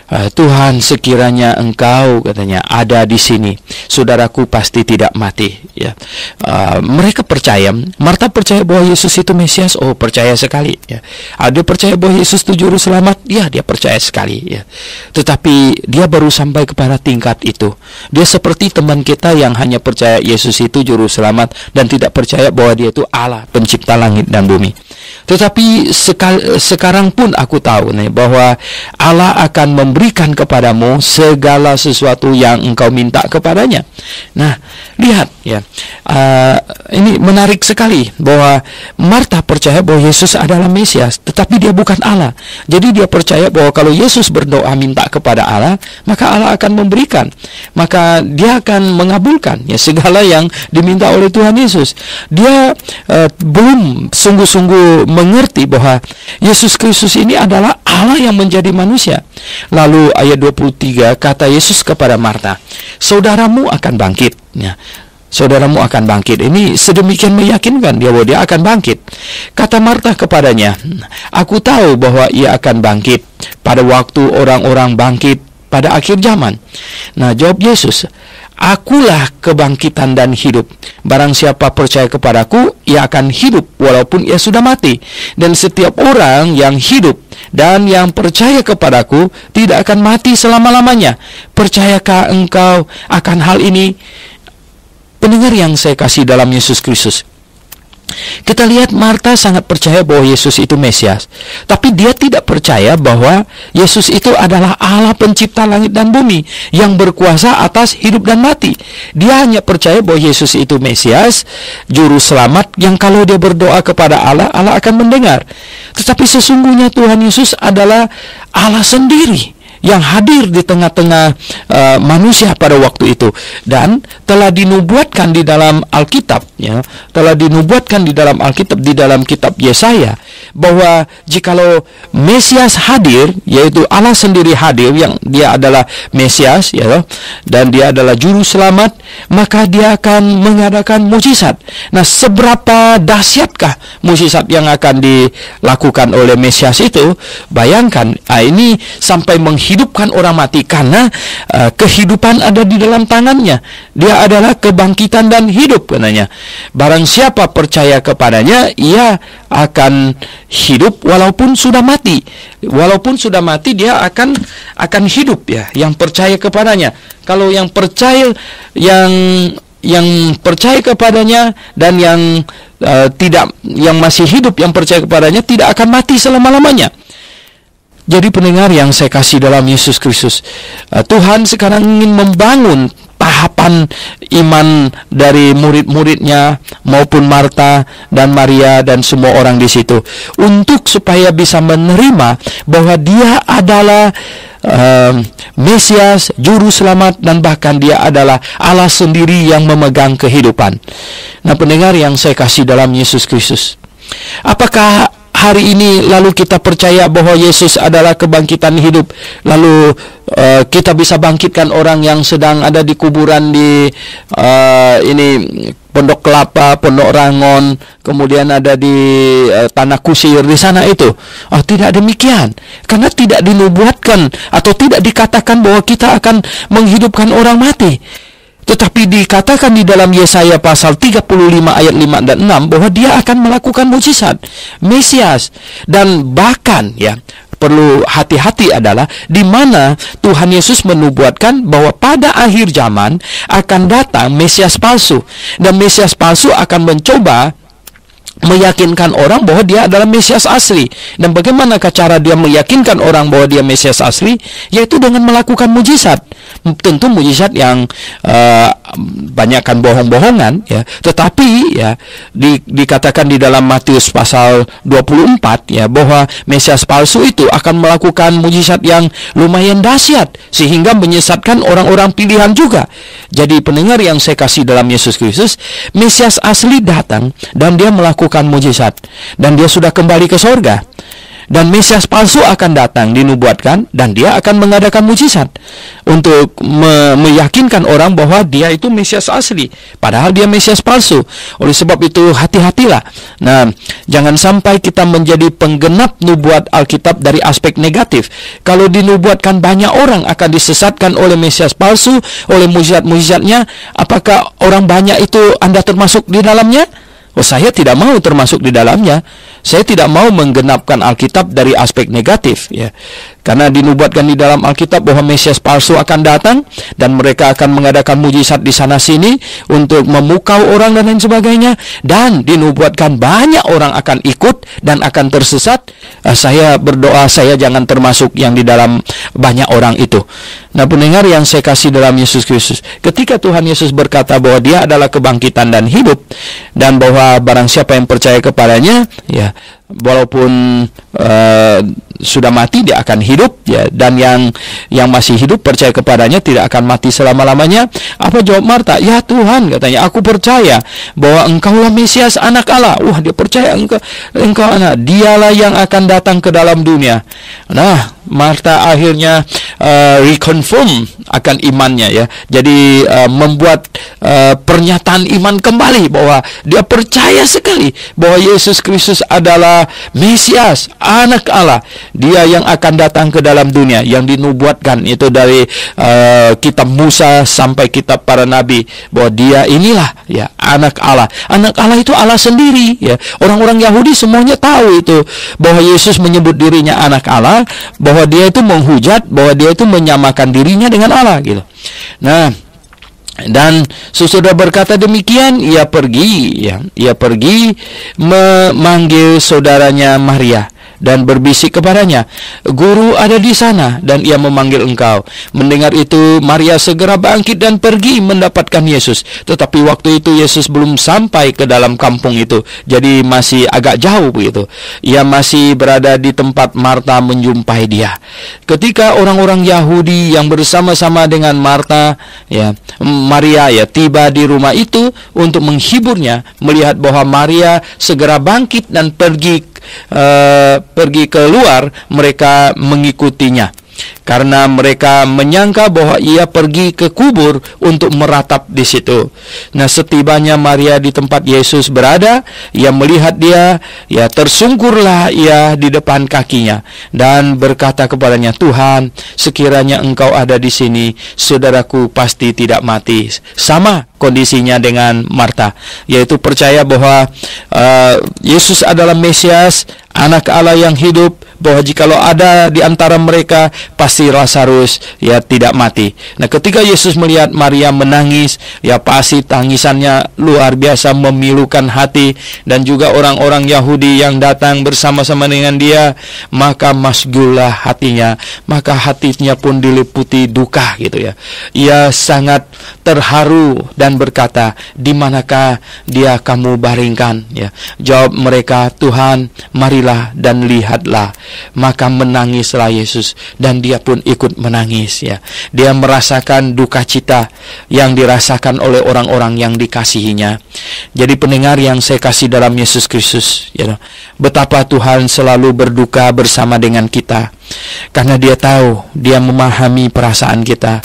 Tuhan, sekiranya Engkau katanya ada di sini, saudaraku pasti tidak mati ya. Mereka percaya, Marta percaya bahwa Yesus itu Mesias, percaya sekali ya. Dia percaya bahwa Yesus itu juru selamat, ya dia percaya sekali ya. Tetapi dia baru sampai kepada tingkat itu. Dia seperti teman kita yang hanya percaya Yesus itu juru selamat dan tidak percaya bahwa dia itu Allah pencipta langit dan bumi. Tetapi sekarang pun aku tahu nih bahwa Allah akan memberikan kepadamu segala sesuatu yang engkau minta kepadanya. Nah, lihat ya, ini menarik sekali bahwa Marta percaya bahwa Yesus adalah Mesias, tetapi dia bukan Allah. Jadi dia percaya bahwa kalau Yesus berdoa minta kepada Allah, maka Allah akan memberikan, maka dia akan mengabulkan ya segala yang diminta oleh Tuhan Yesus. Dia belum sungguh-sungguh mengerti bahwa Yesus Kristus ini adalah Allah yang menjadi manusia. Lalu ayat 23 kata Yesus kepada Marta, saudaramu akan bangkit ya. Saudaramu akan bangkit. Ini sedemikian meyakinkan dia bahwa dia akan bangkit. Kata Marta kepadanya, aku tahu bahwa ia akan bangkit pada waktu orang-orang bangkit pada akhir zaman. Nah, jawab Yesus, akulah kebangkitan dan hidup. Barang siapa percaya kepadaku, ia akan hidup walaupun ia sudah mati. Dan setiap orang yang hidup dan yang percaya kepadaku tidak akan mati selama-lamanya. Percayakah engkau akan hal ini? Pendengar yang saya kasih dalam Yesus Kristus, kita lihat Marta sangat percaya bahwa Yesus itu Mesias, tapi dia tidak percaya bahwa Yesus itu adalah Allah pencipta langit dan bumi yang berkuasa atas hidup dan mati. Dia hanya percaya bahwa Yesus itu Mesias, juru selamat yang kalau dia berdoa kepada Allah, Allah akan mendengar. Tetapi sesungguhnya Tuhan Yesus adalah Allah sendiri yang hadir di tengah-tengah manusia pada waktu itu, dan telah dinubuatkan di dalam Alkitab ya, telah dinubuatkan di dalam Alkitab, di dalam kitab Yesaya, bahwa jikalau Mesias hadir, yaitu Allah sendiri hadir, yang dia adalah Mesias ya, dan dia adalah juru selamat, maka dia akan mengadakan mukjizat. Nah, seberapa dahsyatkah mukjizat yang akan dilakukan oleh Mesias itu? Bayangkan, ini sampai menghidupkan orang mati, karena kehidupan ada di dalam tangannya. Dia adalah kebangkitan dan hidup, katanya. Barang siapa percaya kepadanya, ia akan hidup walaupun sudah mati. Walaupun sudah mati, dia akan hidup, ya, yang percaya kepadanya. Kalau yang percaya, yang percaya kepadanya dan yang yang masih hidup, yang percaya kepadanya, tidak akan mati selama-lamanya. Jadi pendengar yang saya kasih dalam Yesus Kristus, Tuhan sekarang ingin membangun tahapan iman dari murid-muridnya maupun Marta dan Maria dan semua orang di situ, untuk supaya bisa menerima bahwa Dia adalah Mesias, Juru Selamat, dan bahkan Dia adalah Allah sendiri yang memegang kehidupan. Nah, pendengar yang saya kasih dalam Yesus Kristus, apakah hari ini lalu kita percaya bahwa Yesus adalah kebangkitan hidup, lalu kita bisa bangkitkan orang yang sedang ada di kuburan di Pondok Kelapa, Pondok Rangon, kemudian ada di Tanah Kusir di sana itu? Oh, tidak demikian. Karena tidak dinubuatkan atau tidak dikatakan bahwa kita akan menghidupkan orang mati. Tetapi dikatakan di dalam Yesaya pasal 35 ayat 5 dan 6 bahwa Dia akan melakukan mukjizat, Mesias. Dan bahkan, ya, perlu hati-hati adalah di mana Tuhan Yesus menubuatkan bahwa pada akhir zaman akan datang Mesias palsu, dan Mesias palsu akan mencoba meyakinkan orang bahwa dia adalah Mesias asli. Dan bagaimanakah cara dia meyakinkan orang bahwa dia Mesias asli? Yaitu dengan melakukan mujizat. Tentu mujizat yang banyakkan bohong-bohongan, ya. Tetapi, ya, dikatakan di dalam Matius pasal 24, ya, bahwa Mesias palsu itu akan melakukan mujizat yang lumayan dahsyat sehingga menyesatkan orang-orang pilihan juga. Jadi pendengar yang saya kasih dalam Yesus Kristus, Mesias asli datang dan Dia melakukan mujizat, dan Dia sudah kembali ke sorga. Dan Mesias palsu akan datang, dinubuatkan, dan Dia akan mengadakan mujizat untuk meyakinkan orang bahwa Dia itu Mesias asli, padahal Dia Mesias palsu. Oleh sebab itu, hati-hatilah. Nah, jangan sampai kita menjadi penggenap nubuat Alkitab dari aspek negatif. Kalau dinubuatkan banyak orang akan disesatkan oleh Mesias palsu, oleh mujizat-mujizatnya, apakah orang banyak itu Anda termasuk di dalamnya? Oh, saya tidak mau termasuk di dalamnya. Saya tidak mau menggenapkan Alkitab dari aspek negatif, ya. Karena dinubuatkan di dalam Alkitab bahwa Mesias palsu akan datang dan mereka akan mengadakan mujizat di sana sini untuk memukau orang dan lain sebagainya, dan dinubuatkan banyak orang akan ikut dan akan tersesat. Saya berdoa saya jangan termasuk yang di dalam banyak orang itu. Nah, pendengar yang saya kasih dalam Yesus Kristus, ketika Tuhan Yesus berkata bahwa Dia adalah kebangkitan dan hidup, dan bahwa barang siapa yang percaya kepadanya, ya, walaupun sudah mati dia akan hidup, ya, dan yang masih hidup percaya kepadanya tidak akan mati selama-lamanya. Apa jawab Marta? Ya Tuhan, katanya, aku percaya bahwa Engkaulah Mesias, anak Allah. Wah, dia percaya engkau anak, Dialah yang akan datang ke dalam dunia. Nah, Marta akhirnya reconfirm akan imannya, ya. Jadi membuat pernyataan iman kembali bahwa dia percaya sekali bahwa Yesus Kristus adalah Mesias, anak Allah. Dia yang akan datang ke dalam dunia, yang dinubuatkan itu dari kitab Musa sampai kitab para nabi, bahwa Dia inilah, ya, anak Allah. Anak Allah itu Allah sendiri, ya. Orang-orang Yahudi semuanya tahu itu, bahwa Yesus menyebut dirinya anak Allah, bahwa Dia itu menghujat, bahwa Dia itu menyamakan dirinya dengan Allah, gitu. Nah, dan sesudah berkata demikian, ia pergi memanggil saudaranya Maria dan berbisik kepadanya, Guru ada di sana dan ia memanggil engkau. Mendengar itu, Maria segera bangkit dan pergi mendapatkan Yesus. Tetapi waktu itu Yesus belum sampai ke dalam kampung itu, jadi masih agak jauh begitu. Ia masih berada di tempat Marta menjumpai Dia. Ketika orang-orang Yahudi yang bersama-sama dengan Marta, ya, Maria, ya, tiba di rumah itu untuk menghiburnya, melihat bahwa Maria segera bangkit dan pergi keluar, mereka mengikutinya. karena mereka menyangka bahwa ia pergi ke kubur untuk meratap di situ. Nah, setibanya Maria di tempat Yesus berada, ia melihat dia, ya tersungkurlah ia di depan kakinya dan berkata kepadanya, "Tuhan, sekiranya engkau ada di sini, saudaraku pasti tidak mati." Sama kondisinya dengan Marta, yaitu percaya bahwa Yesus adalah Mesias, Anak Allah yang hidup, bahwa jikalau ada di antara mereka pasti Lazarus ya tidak mati. Nah, ketika Yesus melihat Maria menangis, ya pasti tangisannya luar biasa memilukan hati, dan juga orang-orang Yahudi yang datang bersama-sama dengan dia, maka masgullah hatinya, maka hatinya pun diliputi duka gitu ya. Ia sangat terharu dan berkata, "Di manakah dia kamu baringkan?" Ya, jawab mereka, "Tuhan, marilah dan lihatlah." Maka menangislah Yesus, dan dia pun ikut menangis ya. Dia merasakan duka cita yang dirasakan oleh orang-orang yang dikasihinya. Jadi pendengar yang saya kasih dalam Yesus Kristus, ya, betapa Tuhan selalu berduka bersama dengan kita, karena dia tahu, dia memahami perasaan kita.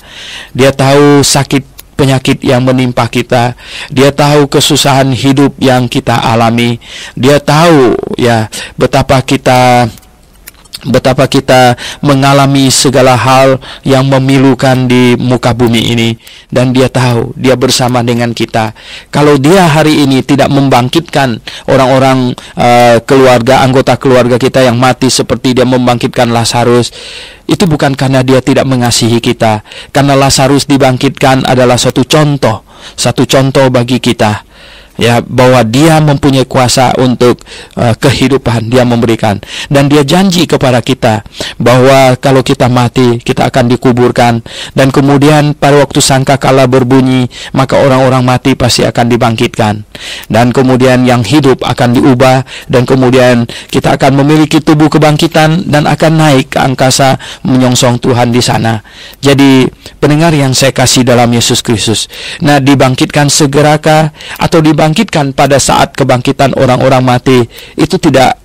Dia tahu sakit penyakit yang menimpa kita. Dia tahu kesusahan hidup yang kita alami. Dia tahu ya betapa kita mengalami segala hal yang memilukan di muka bumi ini. Dan dia tahu, dia bersama dengan kita. Kalau dia hari ini tidak membangkitkan orang-orang anggota keluarga kita yang mati, seperti dia membangkitkan Lazarus, itu bukan karena dia tidak mengasihi kita. Karena Lazarus dibangkitkan adalah satu contoh bagi kita, ya, bahwa dia mempunyai kuasa untuk kehidupan. Dia memberikan, dan dia janji kepada kita bahwa kalau kita mati, kita akan dikuburkan, dan kemudian pada waktu sangkakala berbunyi, maka orang-orang mati pasti akan dibangkitkan, dan kemudian yang hidup akan diubah, dan kemudian kita akan memiliki tubuh kebangkitan dan akan naik ke angkasa menyongsong Tuhan di sana. Jadi pendengar yang saya kasih dalam Yesus Kristus, nah, dibangkitkan segerakah atau dibangkitkan pada saat kebangkitan orang-orang mati, itu tidak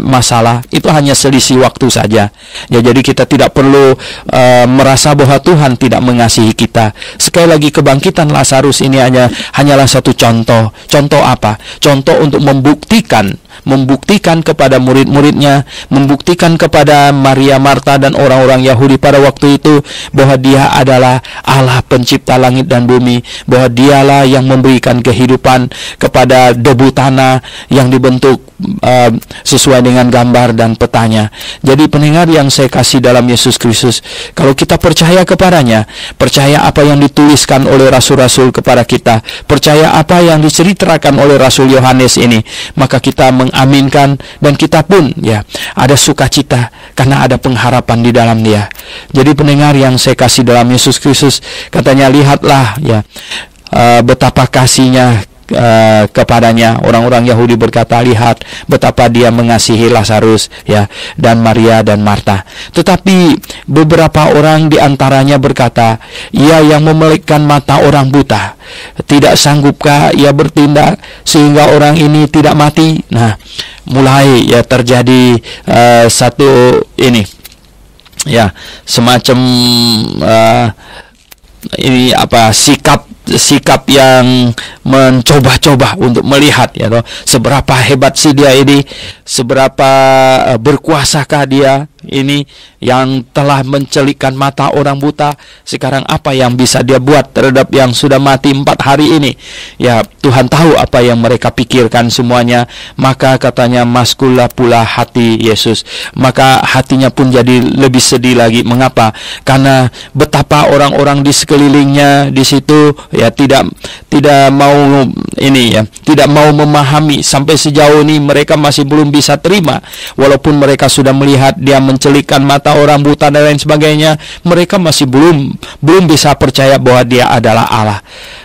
masalah. Itu hanya selisih waktu saja ya. Jadi kita tidak perlu merasa bahwa Tuhan tidak mengasihi kita. Sekali lagi, kebangkitan Lazarus ini hanyalah satu contoh. Contoh apa? Contoh untuk membuktikan kepada murid-muridnya, membuktikan kepada Maria, Marta, dan orang-orang Yahudi pada waktu itu, bahwa dia adalah Allah pencipta langit dan bumi, bahwa dialah yang memberikan kehidupan kepada debu tanah yang dibentuk sesuai dengan gambar dan petanya. Jadi pendengar yang saya kasih dalam Yesus Kristus, kalau kita percaya kepadanya, percaya apa yang dituliskan oleh rasul-rasul kepada kita, percaya apa yang diceritakan oleh Rasul Yohanes ini, maka kita mengaminkan, dan kita pun ya ada sukacita karena ada pengharapan di dalam dia. Jadi pendengar yang saya kasih dalam Yesus Kristus, katanya, lihatlah ya betapa kasihnya kepadanya. Orang-orang Yahudi berkata, lihat betapa dia mengasihi Lazarus ya, dan Maria dan Marta. Tetapi beberapa orang di antaranya berkata, ia yang memelihkan mata orang buta, tidak sanggupkah ia bertindak sehingga orang ini tidak mati? Nah, mulai ya terjadi satu ini ya, semacam ini apa, sikap yang mencoba-coba untuk melihat ya, seberapa hebat sih dia ini, seberapa berkuasakah dia ini yang telah mencelikkan mata orang buta. Sekarang apa yang bisa dia buat terhadap yang sudah mati 4 hari ini? Ya, Tuhan tahu apa yang mereka pikirkan semuanya. Maka katanya, maskullah pula hati Yesus. Maka hatinya pun jadi lebih sedih lagi. Mengapa? Karena betapa orang-orang di sekelilingnya di situ ya tidak mau ini ya, tidak mau memahami. Sampai sejauh ini mereka masih belum bisa terima, walaupun mereka sudah melihat dia mencelikkan mata orang buta dan lain sebagainya, mereka masih belum bisa percaya bahwa dia adalah Allah.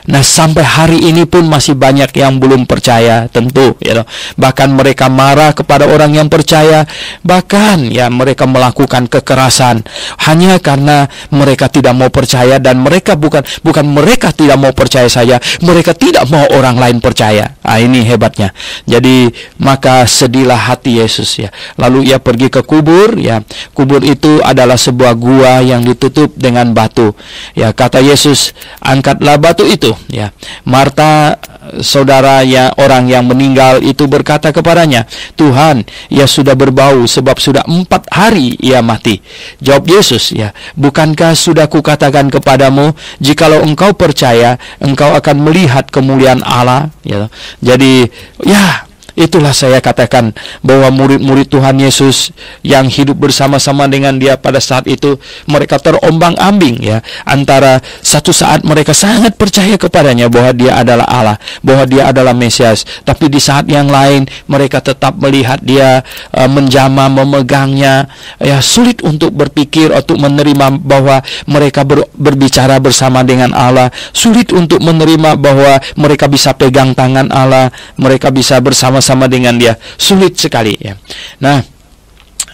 Nah, sampai hari ini pun masih banyak yang belum percaya tentu ya. Bahkan mereka marah kepada orang yang percaya, bahkan ya mereka melakukan kekerasan hanya karena mereka tidak mau percaya. Dan mereka bukan mereka tidak mau percaya saja, mereka tidak mau orang lain percaya. Ini hebatnya. Jadi maka sedihlah hati Yesus ya. Lalu ia pergi ke kubur ya. Kubur itu adalah sebuah gua yang ditutup dengan batu. Ya, kata Yesus, angkatlah batu itu ya. Marta, saudara ya, orang yang meninggal itu berkata kepadanya, Tuhan, ia sudah berbau sebab sudah 4 hari ia mati. Jawab Yesus ya, bukankah sudah kukatakan kepadamu, jikalau engkau percaya, engkau akan melihat kemuliaan Allah ya. Jadi ya, itulah saya katakan bahwa murid-murid Tuhan Yesus yang hidup bersama-sama dengan dia pada saat itu, mereka terombang-ambing ya, antara satu saat mereka sangat percaya kepadanya bahwa dia adalah Allah, bahwa dia adalah Mesias, tapi di saat yang lain mereka tetap melihat dia menjamah, memegangnya ya, sulit untuk berpikir, untuk menerima bahwa mereka berbicara bersama dengan Allah, sulit untuk menerima bahwa mereka bisa pegang tangan Allah, mereka bisa bersama dengan dia, sulit sekali ya. Nah,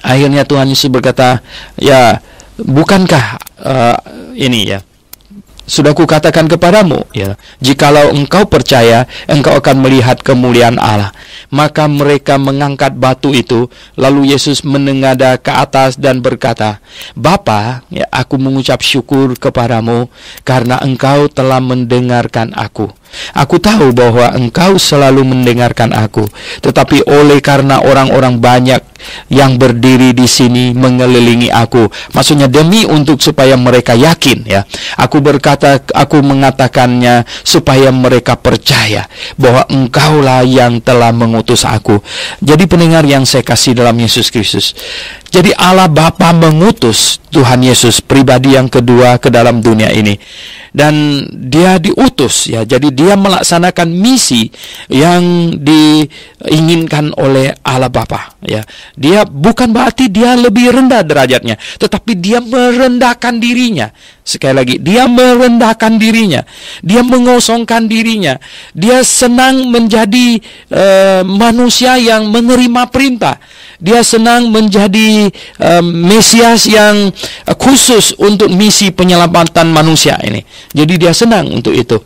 akhirnya Tuhan Yesus berkata, ya, bukankah ini ya, sudah kukatakan kepadamu ya, jikalau engkau percaya, engkau akan melihat kemuliaan Allah. Maka mereka mengangkat batu itu, lalu Yesus menengadah ke atas dan berkata, Bapa, ya, aku mengucap syukur kepadamu karena engkau telah mendengarkan aku. Aku tahu bahwa engkau selalu mendengarkan aku, tetapi oleh karena orang-orang banyak yang berdiri di sini mengelilingi aku, maksudnya demi untuk supaya mereka yakin ya, aku mengatakannya supaya mereka percaya bahwa engkaulah yang telah mengutus aku. Jadi pendengar yang saya kasih dalam Yesus Kristus, jadi Allah Bapa mengutus Tuhan Yesus, pribadi yang kedua, ke dalam dunia ini. Dan dia diutus ya, jadi dia melaksanakan misi yang diinginkan oleh Allah Bapa ya. Dia bukan berarti dia lebih rendah derajatnya, tetapi dia merendahkan dirinya. Sekali lagi, dia merendahkan dirinya, dia mengosongkan dirinya, dia senang menjadi manusia yang menerima perintah. Dia senang menjadi Mesias yang khusus untuk misi penyelamatan manusia ini. Jadi dia senang untuk itu.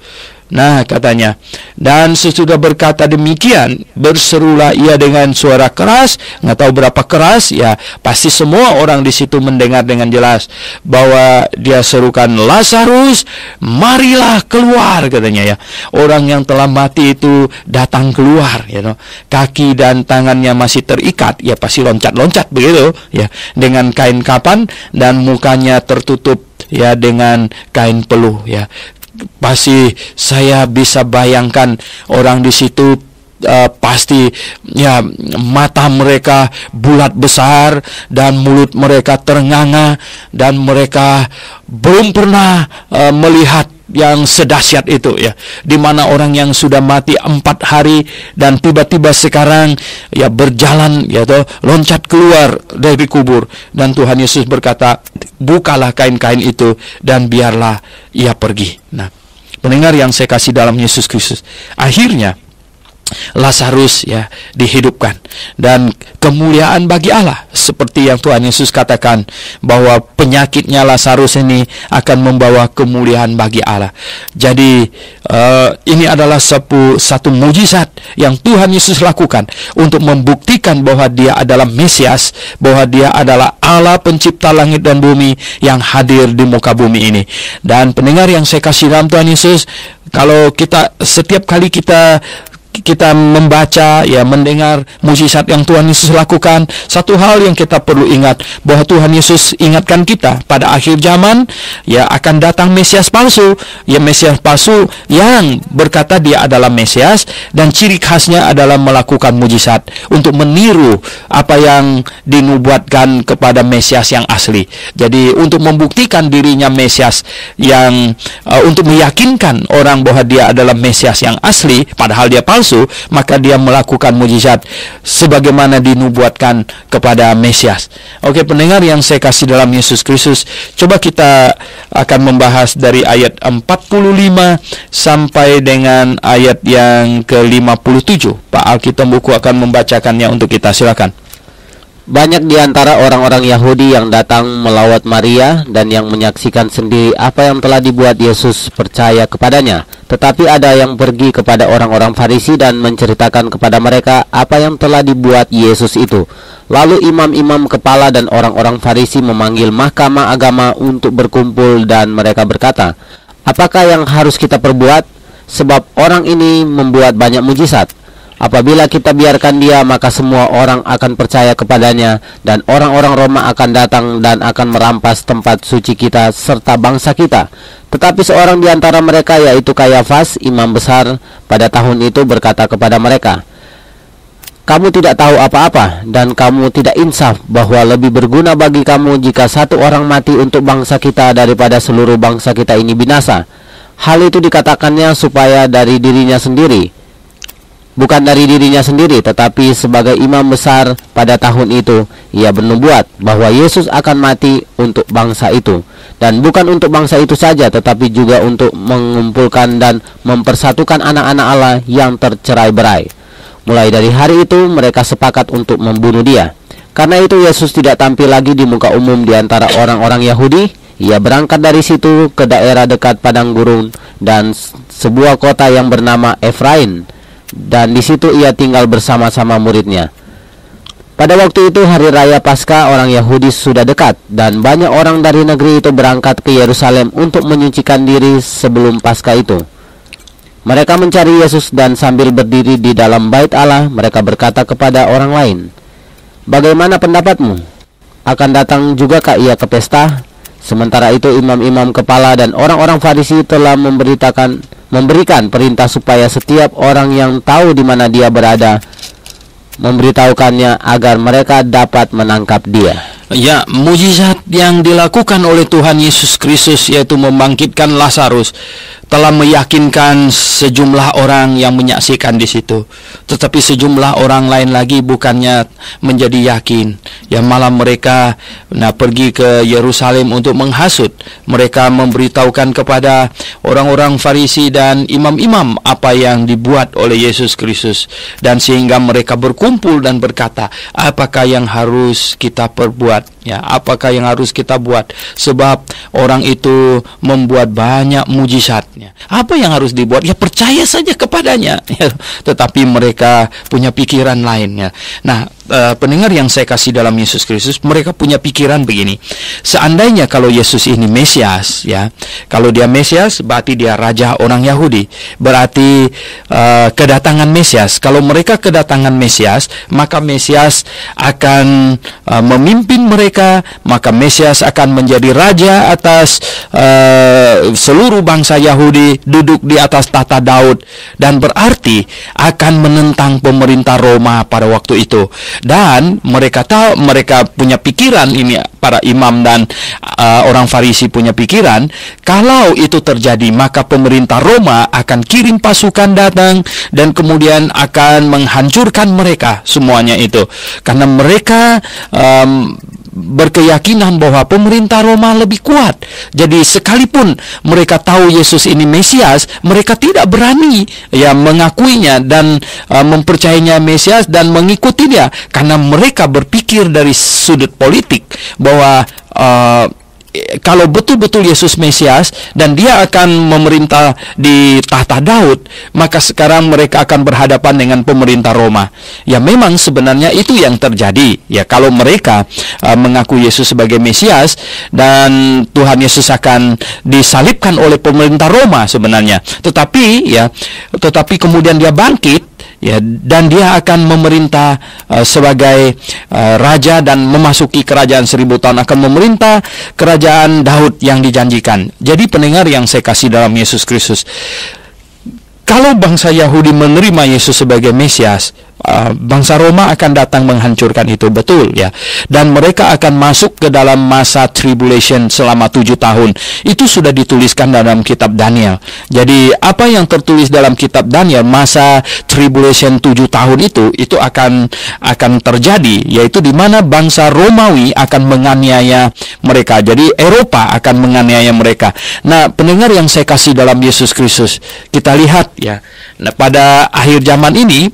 Nah, katanya, dan sesudah berkata demikian, berserulah ia dengan suara keras, nggak tahu berapa keras, ya pasti semua orang di situ mendengar dengan jelas bahwa dia serukan, Lazarus, marilah keluar, katanya ya. Orang yang telah mati itu datang keluar, you know. Kaki dan tangannya masih terikat, ya pasti loncat-loncat begitu, ya, dengan kain kapan dan mukanya tertutup ya dengan kain peluh, ya. Pasti saya bisa bayangkan orang di situ pasti ya mata mereka bulat besar dan mulut mereka ternganga, dan mereka belum pernah melihat yang sedahsyat itu ya, di mana orang yang sudah mati 4 hari dan tiba-tiba sekarang ya berjalan ya toh, loncat keluar dari kubur. Dan Tuhan Yesus berkata, bukalah kain-kain itu dan biarlah ia pergi. Nah, pendengar yang saya kasih dalam Yesus Kristus, akhirnya Lazarus ya dihidupkan, dan kemuliaan bagi Allah, seperti yang Tuhan Yesus katakan bahwa penyakitnya Lazarus ini akan membawa kemuliaan bagi Allah. Jadi ini adalah satu mujizat yang Tuhan Yesus lakukan untuk membuktikan bahwa dia adalah Mesias, bahwa dia adalah Allah pencipta langit dan bumi yang hadir di muka bumi ini. Dan pendengar yang saya kasih dalam Tuhan Yesus, kalau kita setiap kali kita membaca ya, mendengar mujizat yang Tuhan Yesus lakukan, satu hal yang kita perlu ingat, bahwa Tuhan Yesus ingatkan kita pada akhir zaman ya akan datang Mesias palsu, ya Mesias palsu yang berkata dia adalah Mesias, dan ciri khasnya adalah melakukan mujizat untuk meniru apa yang dinubuatkan kepada Mesias yang asli. Jadi untuk membuktikan dirinya Mesias yang untuk meyakinkan orang bahwa dia adalah Mesias yang asli padahal dia palsu, maka dia melakukan mujizat sebagaimana dinubuatkan kepada Mesias. Oke, pendengar yang saya kasih dalam Yesus Kristus, coba kita akan membahas dari ayat 45 sampai dengan ayat yang ke-57. Pak Alkitab Buku akan membacakannya untuk kita, silakan. Banyak di antara orang-orang Yahudi yang datang melawat Maria dan yang menyaksikan sendiri apa yang telah dibuat Yesus percaya kepadanya. Tetapi ada yang pergi kepada orang-orang Farisi dan menceritakan kepada mereka apa yang telah dibuat Yesus itu. Lalu imam-imam kepala dan orang-orang Farisi memanggil mahkamah agama untuk berkumpul, dan mereka berkata, "Apakah yang harus kita perbuat? Sebab orang ini membuat banyak mujizat. Apabila kita biarkan dia, maka semua orang akan percaya kepadanya, dan orang-orang Roma akan datang dan akan merampas tempat suci kita serta bangsa kita." Tetapi seorang di antara mereka, yaitu Kayafas, imam besar pada tahun itu, berkata kepada mereka, "Kamu tidak tahu apa-apa, dan kamu tidak insaf bahwa lebih berguna bagi kamu jika satu orang mati untuk bangsa kita daripada seluruh bangsa kita ini binasa." Hal itu dikatakannya supaya dari dirinya sendiri, bukan dari dirinya sendiri, tetapi sebagai imam besar pada tahun itu, ia bernubuat bahwa Yesus akan mati untuk bangsa itu, dan bukan untuk bangsa itu saja, tetapi juga untuk mengumpulkan dan mempersatukan anak-anak Allah yang tercerai-berai. Mulai dari hari itu mereka sepakat untuk membunuh dia. Karena itu Yesus tidak tampil lagi di muka umum di antara orang-orang Yahudi. Ia berangkat dari situ ke daerah dekat padang gurun dan sebuah kota yang bernama Efraim, dan di situ ia tinggal bersama-sama muridnya. Pada waktu itu hari raya Paskah orang Yahudi sudah dekat, dan banyak orang dari negeri itu berangkat ke Yerusalem untuk menyucikan diri sebelum Paskah itu. Mereka mencari Yesus, dan sambil berdiri di dalam bait Allah, mereka berkata kepada orang lain, "Bagaimana pendapatmu? Akan datang jugakah ia ke pesta?" Sementara itu imam-imam kepala dan orang-orang Farisi telah memberikan perintah supaya setiap orang yang tahu di mana dia berada memberitahukannya agar mereka dapat menangkap dia. Ya, mujizat yang dilakukan oleh Tuhan Yesus Kristus, yaitu membangkitkan Lazarus, telah meyakinkan sejumlah orang yang menyaksikan di situ. Tetapi sejumlah orang lain lagi bukannya menjadi yakin, ya malah mereka pergi ke Yerusalem untuk menghasut. Mereka memberitahukan kepada orang-orang Farisi dan imam-imam apa yang dibuat oleh Yesus Kristus, dan sehingga mereka berkumpul dan berkata, "Apakah yang harus kita perbuat? Ya, apakah yang harus kita buat? Sebab orang itu membuat banyak mujizatnya. Apa yang harus dibuat? Ya percaya saja kepadanya." Ya, tetapi mereka punya pikiran lainnya. Nah, pendengar yang saya kasih dalam Yesus Kristus, mereka punya pikiran begini. Seandainya kalau Yesus ini Mesias, ya, kalau dia Mesias berarti dia raja orang Yahudi. Berarti kedatangan Mesias, kalau mereka kedatangan Mesias, maka Mesias akan memimpin mereka, maka Mesias akan menjadi raja atas seluruh bangsa Yahudi, duduk di atas tahta Daud, dan berarti akan menentang pemerintah Roma pada waktu itu. Dan mereka tahu, mereka punya pikiran ini, para imam dan orang Farisi punya pikiran, kalau itu terjadi maka pemerintah Roma akan kirim pasukan datang dan kemudian akan menghancurkan mereka semuanya itu, karena mereka berkeyakinan bahwa pemerintah Roma lebih kuat. Jadi sekalipun mereka tahu Yesus ini Mesias, mereka tidak berani ya mengakuinya dan mempercayainya Mesias dan mengikuti dia, karena mereka berpikir dari sudut politik bahwa kalau betul-betul Yesus Mesias dan dia akan memerintah di tahta Daud, maka sekarang mereka akan berhadapan dengan pemerintah Roma. Ya memang sebenarnya itu yang terjadi. Ya kalau mereka mengaku Yesus sebagai Mesias dan Tuhan Yesus akan disalibkan oleh pemerintah Roma sebenarnya. Tetapi kemudian dia bangkit, ya, dan dia akan memerintah sebagai raja dan memasuki kerajaan 1000 tahun, akan memerintah kerajaan Daud yang dijanjikan. Jadi pendengar yang saya kasih dalam Yesus Kristus, kalau bangsa Yahudi menerima Yesus sebagai Mesias, bangsa Roma akan datang menghancurkan itu, betul ya. Dan mereka akan masuk ke dalam masa tribulation selama 7 tahun. Itu sudah dituliskan dalam kitab Daniel. Jadi apa yang tertulis dalam kitab Daniel, masa tribulation 7 tahun itu akan terjadi, yaitu di mana bangsa Romawi akan menganiaya mereka. Jadi Eropa akan menganiaya mereka. Nah, pendengar yang saya kasih dalam Yesus Kristus, kita lihat ya. Nah, pada akhir zaman ini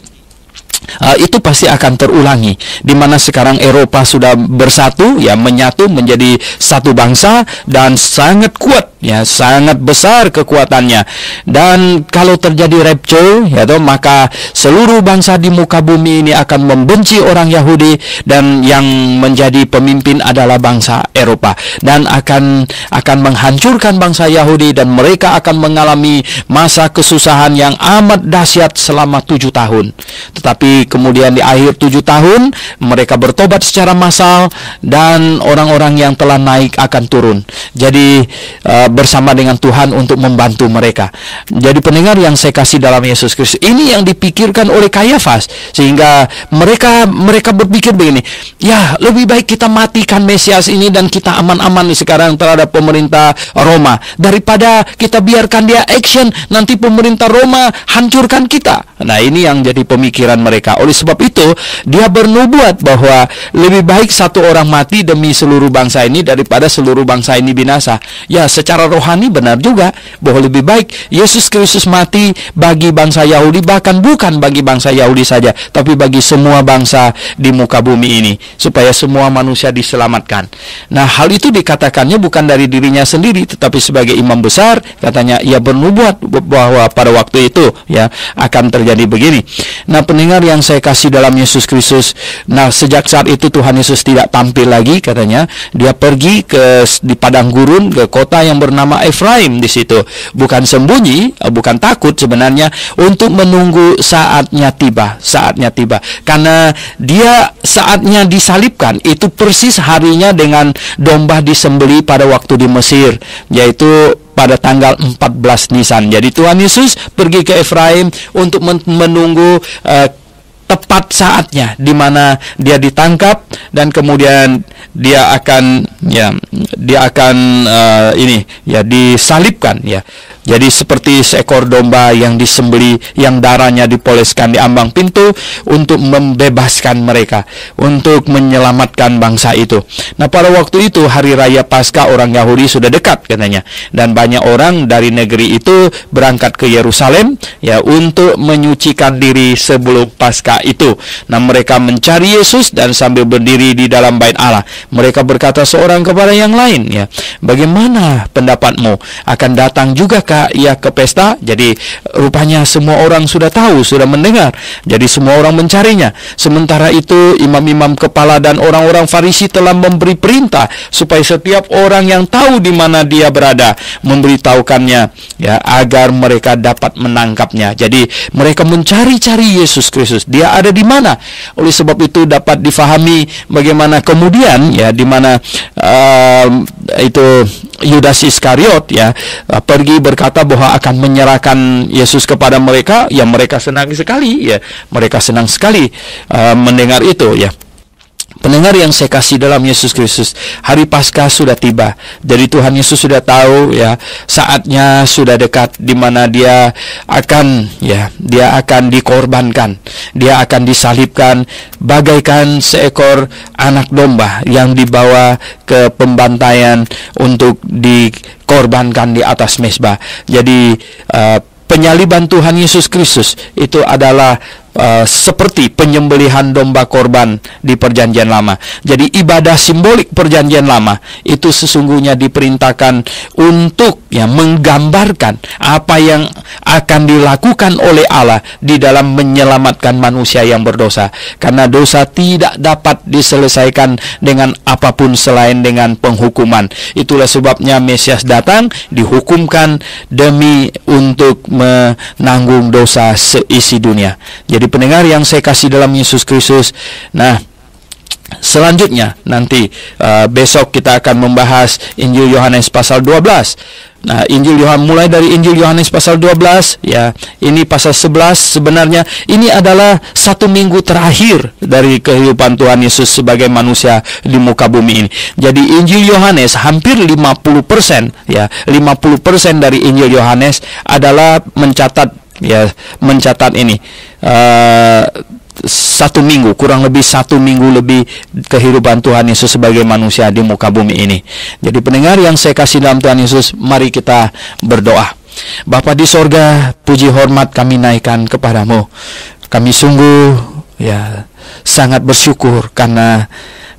itu pasti akan terulangi, di mana sekarang Eropa sudah bersatu, ya, menyatu menjadi satu bangsa dan sangat kuat ya, sangat besar kekuatannya. Dan kalau terjadi rapture, ya toh, maka seluruh bangsa di muka bumi ini akan membenci orang Yahudi, dan yang menjadi pemimpin adalah bangsa Eropa, dan akan menghancurkan bangsa Yahudi, dan mereka akan mengalami masa kesusahan yang amat dahsyat selama 7 tahun. Tetapi kemudian di akhir 7 tahun mereka bertobat secara massal, dan orang-orang yang telah naik akan turun. Jadi bersama dengan Tuhan untuk membantu mereka. Jadi pendengar yang saya kasih dalam Yesus Kristus, ini yang dipikirkan oleh Kayafas, sehingga mereka berpikir begini, ya lebih baik kita matikan Mesias ini dan kita aman-aman sekarang terhadap pemerintah Roma, daripada kita biarkan dia action, nanti pemerintah Roma hancurkan kita. Nah, ini yang jadi pemikiran mereka. Oleh sebab itu dia bernubuat bahwa lebih baik satu orang mati demi seluruh bangsa ini daripada seluruh bangsa ini binasa. Ya, secara rohani benar juga bahwa lebih baik Yesus Kristus mati bagi bangsa Yahudi, bahkan bukan bagi bangsa Yahudi saja, tapi bagi semua bangsa di muka bumi ini, supaya semua manusia diselamatkan. Nah, hal itu dikatakannya bukan dari dirinya sendiri, tetapi sebagai imam besar, katanya ia bernubuat bahwa pada waktu itu ya akan terjadi begini. Nah, pendengar yang saya kasih dalam Yesus Kristus, nah sejak saat itu Tuhan Yesus tidak tampil lagi, katanya. Dia pergi di padang gurun, ke kota yang bernama Efraim. Di situ bukan sembunyi, bukan takut sebenarnya, untuk menunggu saatnya tiba. Karena dia saatnya disalibkan itu persis harinya dengan domba disembelih pada waktu di Mesir, yaitu pada tanggal 14 Nisan. Jadi Tuhan Yesus pergi ke Efraim untuk menunggu tepat saatnya di mana dia ditangkap, dan kemudian dia akan disalibkan ya. Jadi seperti seekor domba yang disembelih, yang darahnya dipoleskan di ambang pintu untuk membebaskan mereka, untuk menyelamatkan bangsa itu. Nah, pada waktu itu hari raya Paskah orang Yahudi sudah dekat katanya, dan banyak orang dari negeri itu berangkat ke Yerusalem ya untuk menyucikan diri sebelum Paskah itu. Nah, mereka mencari Yesus, dan sambil berdiri di dalam bait Allah, mereka berkata seorang kepada yang lain ya, bagaimana pendapatmu, akan datang juga ia ke pesta? Jadi rupanya semua orang sudah tahu, sudah mendengar. Jadi semua orang mencarinya. Sementara itu imam-imam kepala dan orang-orang Farisi telah memberi perintah supaya setiap orang yang tahu di mana dia berada memberitahukannya ya, agar mereka dapat menangkapnya. Jadi mereka mencari-cari Yesus Kristus. Dia ada di mana? Oleh sebab itu dapat difahami bagaimana kemudian ya, di mana itu Yudas Iskariot ya pergi berkata bahwa akan menyerahkan Yesus kepada mereka. Ya, mereka senang sekali ya, mereka senang sekali mendengar itu ya. Pendengar yang saya kasih dalam Yesus Kristus, hari Paskah sudah tiba. Jadi Tuhan Yesus sudah tahu ya, saatnya sudah dekat di mana dia akan dikorbankan. Dia akan disalibkan bagaikan seekor anak domba yang dibawa ke pembantaian untuk dikorbankan di atas mezbah. Jadi penyaliban Tuhan Yesus Kristus itu adalah seperti penyembelihan domba korban di perjanjian lama. Jadi ibadah simbolik perjanjian lama itu sesungguhnya diperintahkan untuk ya menggambarkan apa yang akan dilakukan oleh Allah di dalam menyelamatkan manusia yang berdosa. Karena dosa tidak dapat diselesaikan dengan apapun selain dengan penghukuman. Itulah sebabnya Mesias datang, dihukumkan demi untuk menanggung dosa seisi dunia. Jadi pendengar yang saya kasih dalam Yesus Kristus, nah selanjutnya nanti besok kita akan membahas Injil Yohanes pasal 12. Nah, mulai dari Injil Yohanes pasal 12 ya, ini pasal 11 sebenarnya ini adalah 1 minggu terakhir dari kehidupan Tuhan Yesus sebagai manusia di muka bumi ini. Jadi Injil Yohanes hampir 50% ya, 50% dari Injil Yohanes adalah mencatat ini 1 minggu, kurang lebih 1 minggu lebih kehidupan Tuhan Yesus sebagai manusia di muka bumi ini. Jadi pendengar yang saya kasih dalam Tuhan Yesus, mari kita berdoa. Bapa di sorga, puji hormat kami naikkan kepadamu. Kami sungguh ya sangat bersyukur karena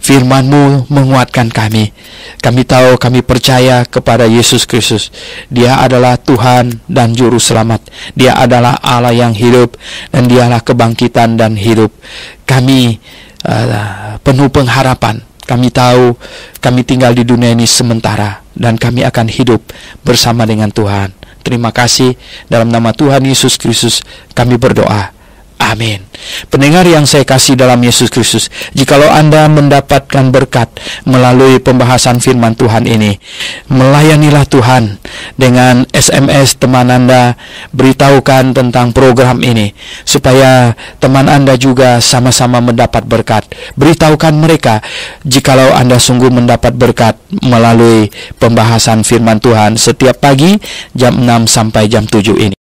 Firman-Mu menguatkan kami. Kami tahu, kami percaya kepada Yesus Kristus. Dia adalah Tuhan dan Juru Selamat. Dia adalah Allah yang hidup, dan Dialah kebangkitan dan hidup. Kami penuh pengharapan. Kami tahu kami tinggal di dunia ini sementara, dan kami akan hidup bersama dengan Tuhan. Terima kasih. Dalam nama Tuhan Yesus Kristus kami berdoa. Amin. Pendengar yang saya kasih dalam Yesus Kristus, jikalau Anda mendapatkan berkat melalui pembahasan firman Tuhan ini, melayanilah Tuhan dengan SMS teman Anda, beritahukan tentang program ini, supaya teman Anda juga sama-sama mendapat berkat. Beritahukan mereka jikalau Anda sungguh mendapat berkat melalui pembahasan firman Tuhan setiap pagi jam 6 sampai jam 7 ini.